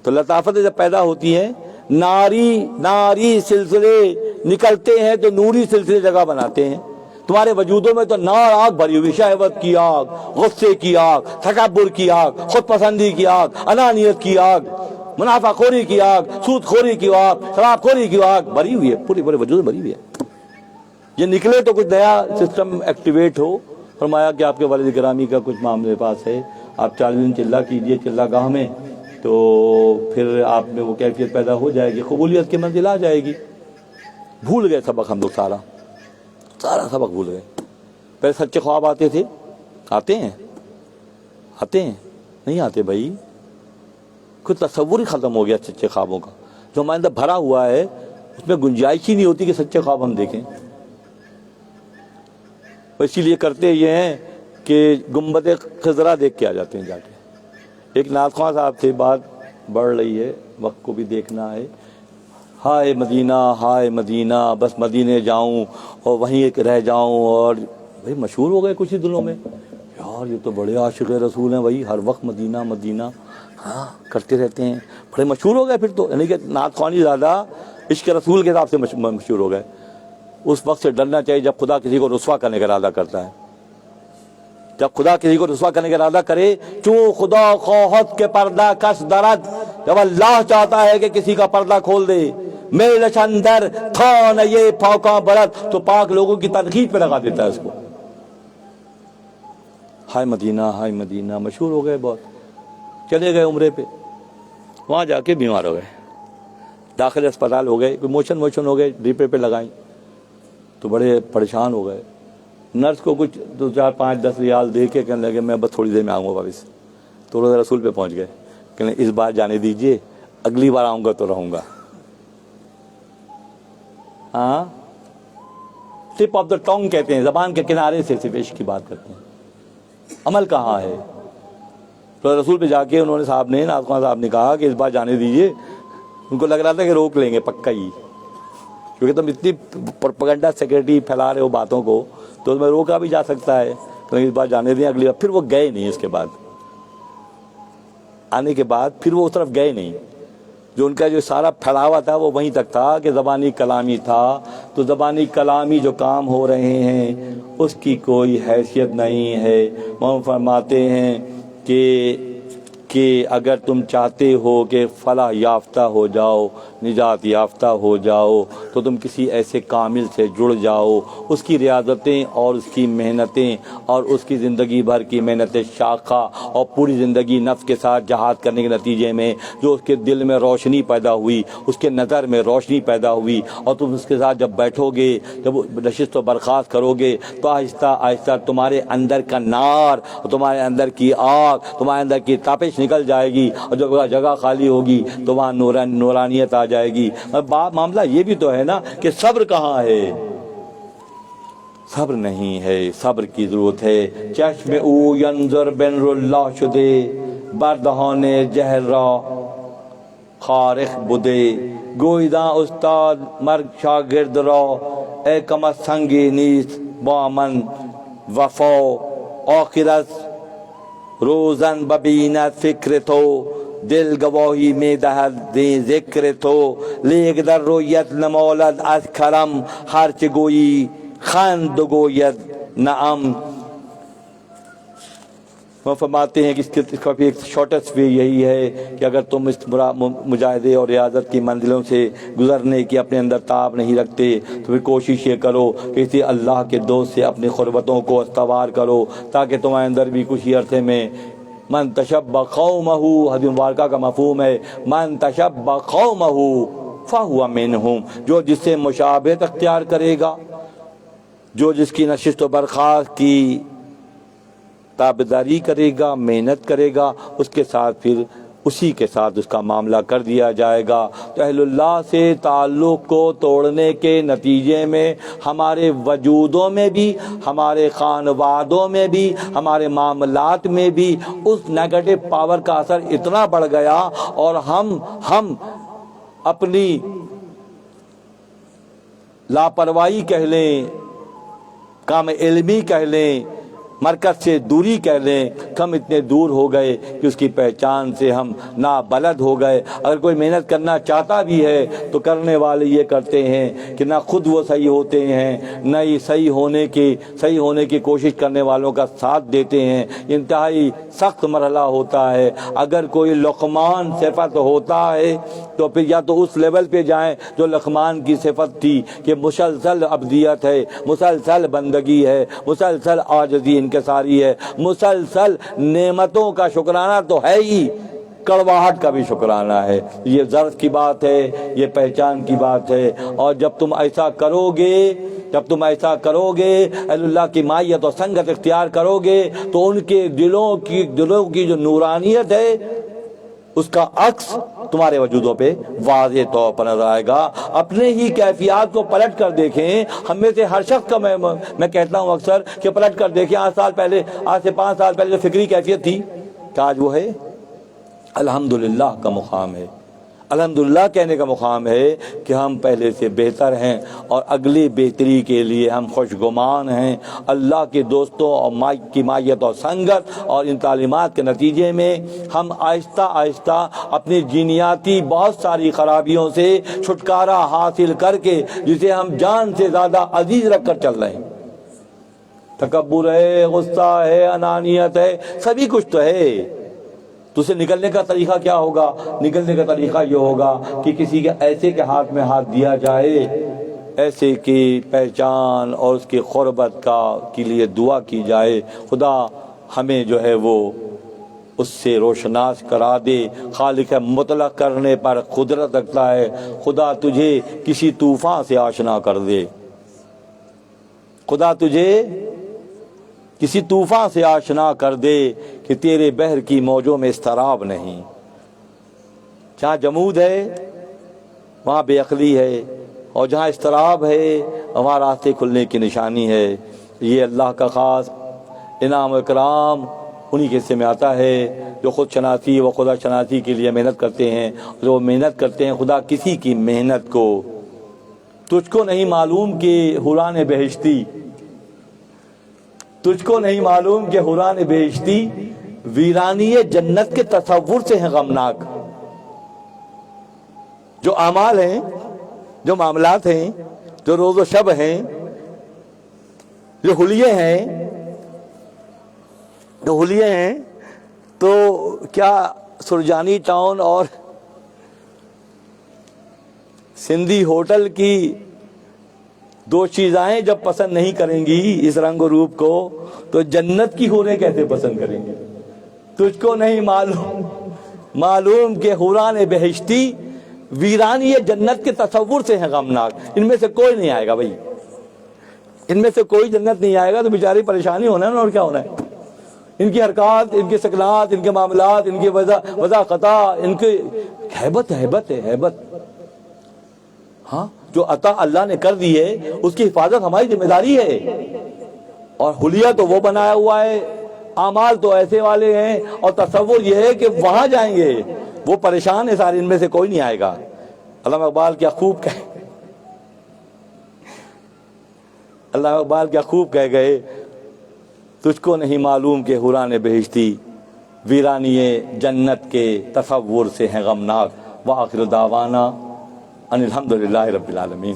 Speaker 1: تو لطافتیں جب پیدا ہوتی ہیں، ناری سلسلے نکلتے ہیں تو نوری سلسلے جگہ بناتے ہیں۔ تمہارے وجودوں میں تو نار آگ بھری ہوئی، شہوت کی آگ، غصے کی آگ، تکبر کی آگ، خود پسندی کی آگ، انانیت کی آگ، منافع خوری کی آگ، سود خوری کی آگ، شراب خوری کی آگ بھری ہوئی ہے، پورے وجود بھری ہوئی ہے۔ یہ نکلے تو کچھ نیا سسٹم ایکٹیویٹ ہو۔ فرمایا کہ آپ کے والد گرامی کا کچھ معاملے پاس ہے، آپ 40 دن چلہ کیجئے چلہ گاہ میں، تو پھر آپ میں وہ کیفیت پیدا ہو جائے گی، قبولیت کی منزل آ جائے گی۔ بھول گئے سبق ہم لوگ، سارا سبق بھول گئے۔ پہلے سچے خواب آتے تھے، آتے ہیں نہیں آتے بھائی، کوئی تصور ہی ختم ہو گیا سچے خوابوں کا. جو ہمارے اندر بھرا ہوا ہے اس میں گنجائش ہی نہیں ہوتی کہ سچے خواب ہم دیکھیں. اسی لیے کرتے یہ ہیں کہ گنبد خضرا دیکھ کے آ جاتے ہیں جا کے. ایک نعت خواں صاحب تھے، بات بڑھ رہی ہے، وقت کو بھی دیکھنا ہے. ہائے مدینہ ہائے مدینہ، بس مدینے جاؤں اور وہیں ایک رہ جاؤں. اور بھائی مشہور ہو گئے کچھ ہی دنوں میں، یار یہ تو بڑے عاشق رسول ہیں بھائی، ہر وقت مدینہ مدینہ ہاں کرتے رہتے ہیں، بڑے مشہور ہو گئے پھر تو. یعنی کہ نعت خوانی زیادہ عشق رسول کے حساب سے مشہور ہو گئے. اس وقت سے ڈرنا چاہیے جب خدا کسی کو رسوا کرنے کا ارادہ کرتا ہے. جب خدا کسی کو رسوا کرنے کا ارادہ کرے، چوں خدا خواہد کے پردہ کس درد، جب اللہ چاہتا ہے کہ کسی کا پردہ کھول دے، میل چندر تھان یہ پاکاں برت، تو پاک لوگوں کی تنقید پہ لگا دیتا ہے اس کو. ہائے مدینہ مشہور ہو گئے بہت. چلے گئے عمرے پہ، وہاں جا کے بیمار ہو گئے، داخل اسپتال ہو گئے، کوئی موشن ہو گئے، ڈریپے پہ لگائیں تو بڑے پریشان ہو گئے. نرس کو کچھ 2 4 5 10 ریال دے کے کہنے لگے میں بس تھوڑی دیر میں آؤں گا واپس. تو روزہ رسول پہ پہنچ گئے، کہنے اس بار جانے دیجئے، اگلی بار آؤں گا تو رہوں گا. ہاں ٹپ آف دا ٹونگ کہتے ہیں، زبان کے کنارے سے صرف عشق کی بات کرتے ہیں، عمل کہاں ہے. تو رسول پہ جا کے انہوں نے صاحب نے، نعت خواں صاحب نے کہا کہ اس بار جانے دیجئے. ان کو لگ رہا تھا کہ روک لیں گے پکا ہی، کیونکہ تم اتنی پروپیگنڈا سیکرٹری پھیلا رہے ہو باتوں کو، تو اس میں روکا بھی جا سکتا ہے. تو اس بار جانے دیں، اگلی بار. پھر وہ گئے نہیں، اس کے بعد آنے کے بعد پھر وہ اس طرف گئے نہیں. جو ان کا جو سارا پھیلاوا تھا وہ وہیں تک تھا کہ زبانی کلامی تھا. تو زبانی کلامی جو کام ہو رہے ہیں اس کی کوئی حیثیت نہیں ہے. وہ فرماتے ہیں کہ اگر تم چاہتے ہو کہ فلاح یافتہ ہو جاؤ، نجات یافتہ ہو جاؤ، تو تم کسی ایسے کامل سے جڑ جاؤ. اس کی ریاضتیں اور اس کی محنتیں اور اس کی زندگی بھر کی محنت شاخہ اور پوری زندگی نفس کے ساتھ جہاد کرنے کے نتیجے میں جو اس کے دل میں روشنی پیدا ہوئی، اس کے نظر میں روشنی پیدا ہوئی، اور تم اس کے ساتھ جب بیٹھو گے، جب نشست و برخاست کرو گے، تو آہستہ آہستہ تمہارے اندر کا نار، تمہارے اندر کی آگ، تمہارے اندر کی تاپش نکل جائے گی. اور جب جگہ خالی ہوگی تو وہاں نورانیت آ جائے گی. معاملہ یہ بھی تو ہے نا کہ صبر کہاں ہے؟ صبر نہیں ہے، صبر کی ضرورت ہے. چشم او ینظر بن اللہ شدے، بردہان جہر را خارق بدے. گویداں استاد مرگ شاگرد را، اے کمت سنگی نیست با من وفا. آخرت روزن ببیند فکر تو، دل گواہی میں دہد دے ذکر تو. لیک در رویت نمالد از کرم، ہرچ گویی خند گوید نعم. وہ فرماتے ہیں کہ اس کا بھی ایک شارٹیسٹ وے یہی ہے کہ اگر تم اس مجاہدے اور ریاضت کی منزلوں سے گزرنے کی اپنے اندر تاب نہیں رکھتے تو پھر کوشش یہ کرو کہ اسی اللہ کے دوست سے اپنی قربتوں کو استوار کرو، تاکہ تمہارے اندر بھی کچھ ہی عرصے میں من تشبہ قومہ، حدیث مبارکہ کا مفہوم ہے من تشبہ قومہ فہو منہم. جو جس سے مشابہت اختیار کرے گا، جو جس کی نشست و برخاست کی تابعداری کرے گا، محنت کرے گا، اس کے ساتھ پھر اسی کے ساتھ اس کا معاملہ کر دیا جائے گا. تو اہل اللہ سے تعلق کو توڑنے کے نتیجے میں ہمارے وجودوں میں بھی، ہمارے خانوادوں میں بھی، ہمارے معاملات میں بھی اس نیگیٹو پاور کا اثر اتنا بڑھ گیا، اور ہم اپنی لاپرواہی کہہ لیں، کام علمی کہہ لیں، مرکز سے دوری کہہ لیں، ہم اتنے دور ہو گئے کہ اس کی پہچان سے ہم نابلد ہو گئے. اگر کوئی محنت کرنا چاہتا بھی ہے تو کرنے والے یہ کرتے ہیں کہ نہ خود وہ صحیح ہوتے ہیں، نہ ہی صحیح ہونے کی کوشش کرنے والوں کا ساتھ دیتے ہیں. انتہائی سخت مرحلہ ہوتا ہے. اگر کوئی لقمان صفت ہوتا ہے تو پھر یا تو اس لیول پہ جائیں جو لقمان کی صفت تھی کہ مسلسل عبدیت ہے، مسلسل بندگی ہے، مسلسل عاجزی انکساری ہے، مسلسل نعمتوں کا شکرانہ تو ہے ہی، کڑواہٹ کا بھی شکرانہ ہے. یہ ظرف کی بات ہے، یہ پہچان کی بات ہے. اور جب تم ایسا کرو گے اہل اللہ کی مائیت اور سنگت اختیار کرو گے، تو ان کے دلوں کی جو نورانیت ہے اس کا عکس تمہارے وجودوں پہ واضح طور پر نظر آئے گا۔ اپنے ہی کیفیات کو پلٹ کر دیکھیں۔ ہم میں سے ہر شخص کا میں کہتا ہوں اکثر کہ پلٹ کر دیکھیں، آج سے 5 سال پہلے جو فکری کیفیت تھی کہ آج وہ ہے الحمدللہ کا مقام ہے۔ الحمدللہ کہنے کا مقام ہے کہ ہم پہلے سے بہتر ہیں اور اگلی بہتری کے لیے ہم خوشگمان ہیں۔ اللہ کے دوستوں اور کی مائیت اور سنگت اور ان تعلیمات کے نتیجے میں ہم آہستہ آہستہ اپنی جینیاتی بہت ساری خرابیوں سے چھٹکارا حاصل کر کے جسے ہم جان سے زیادہ عزیز رکھ کر چل رہے ہیں۔ تکبر ہے، غصہ ہے، انانیت ہے، سبھی کچھ تو ہے۔ تو اسے نکلنے کا طریقہ کیا ہوگا؟ نکلنے کا طریقہ یہ ہوگا کہ کسی کے ایسے کے ہاتھ میں ہاتھ دیا جائے، ایسے کی پہچان اور اس کی قربت کے لیے دعا کی جائے، خدا ہمیں جو ہے وہ اس سے روشناس کرا دے۔ خالق مطلق کرنے پر قدرت رکھتا ہے، خدا تجھے کسی طوفان سے آشنا کر دے، خدا تجھے کسی طوفان سے آشنا کر دے کہ تیرے بحر کی موجوں میں اضطراب نہیں۔ جہاں جمود ہے وہاں بے عقلی ہے، اور جہاں اضطراب ہے وہاں راستے کھلنے کی نشانی ہے۔ یہ اللہ کا خاص انعام و اکرام انہی کے حصے میں آتا ہے جو خود شناسی و خدا شناسی کے لیے محنت کرتے ہیں۔ جو محنت کرتے ہیں، خدا کسی کی محنت کو، تجھ کو نہیں معلوم کہ حوران بہشتی، تجھ کو نہیں معلوم کہ حوران بہشتی ویرانی جنت کے تصور سے ہیں غمناک۔ جو اعمال ہیں، جو معاملات ہیں، جو روز و شب ہیں، جو حلیے ہیں، تو کیا سرجانی ٹاؤن اور سندھی ہوٹل کی 2 چیزیں جب پسند نہیں کریں گی اس رنگ و روپ کو، تو جنت کی حوریں کیسے پسند کریں گے؟ تجھ کو نہیں معلوم کہ حوران بہشتی ویرانی جنت کے تصور سے ہیں غمناک۔ ان میں سے کوئی نہیں آئے گا بھائی، ان میں سے کوئی جنت نہیں آئے گا، تو بیچاری پریشانی ہونا ہے نا، اور کیا ہونا ہے؟ ان کی حرکات، ان کے سکنات، ان کے معاملات، ان کی وضع خطا، ان کی ہیبت ہے۔ ہاں، جو عطا اللہ نے کر دی ہے اس کی حفاظت ہماری ذمہ داری ہے۔ اور حلیہ تو وہ بنایا ہوا ہے، اعمال تو ایسے والے ہیں، اور تصور یہ ہے کہ وہاں جائیں گے، وہ پریشان ہے سارے، ان میں سے کوئی نہیں آئے گا۔ علامہ اقبال کیا خوب کہہ گئے، تجھ کو نہیں معلوم کہ حوران بہشتی ویرانی جنت کے تصور سے ہیں غمناک۔ وآخر دعوانا ان الحمدللہ رب العالمین۔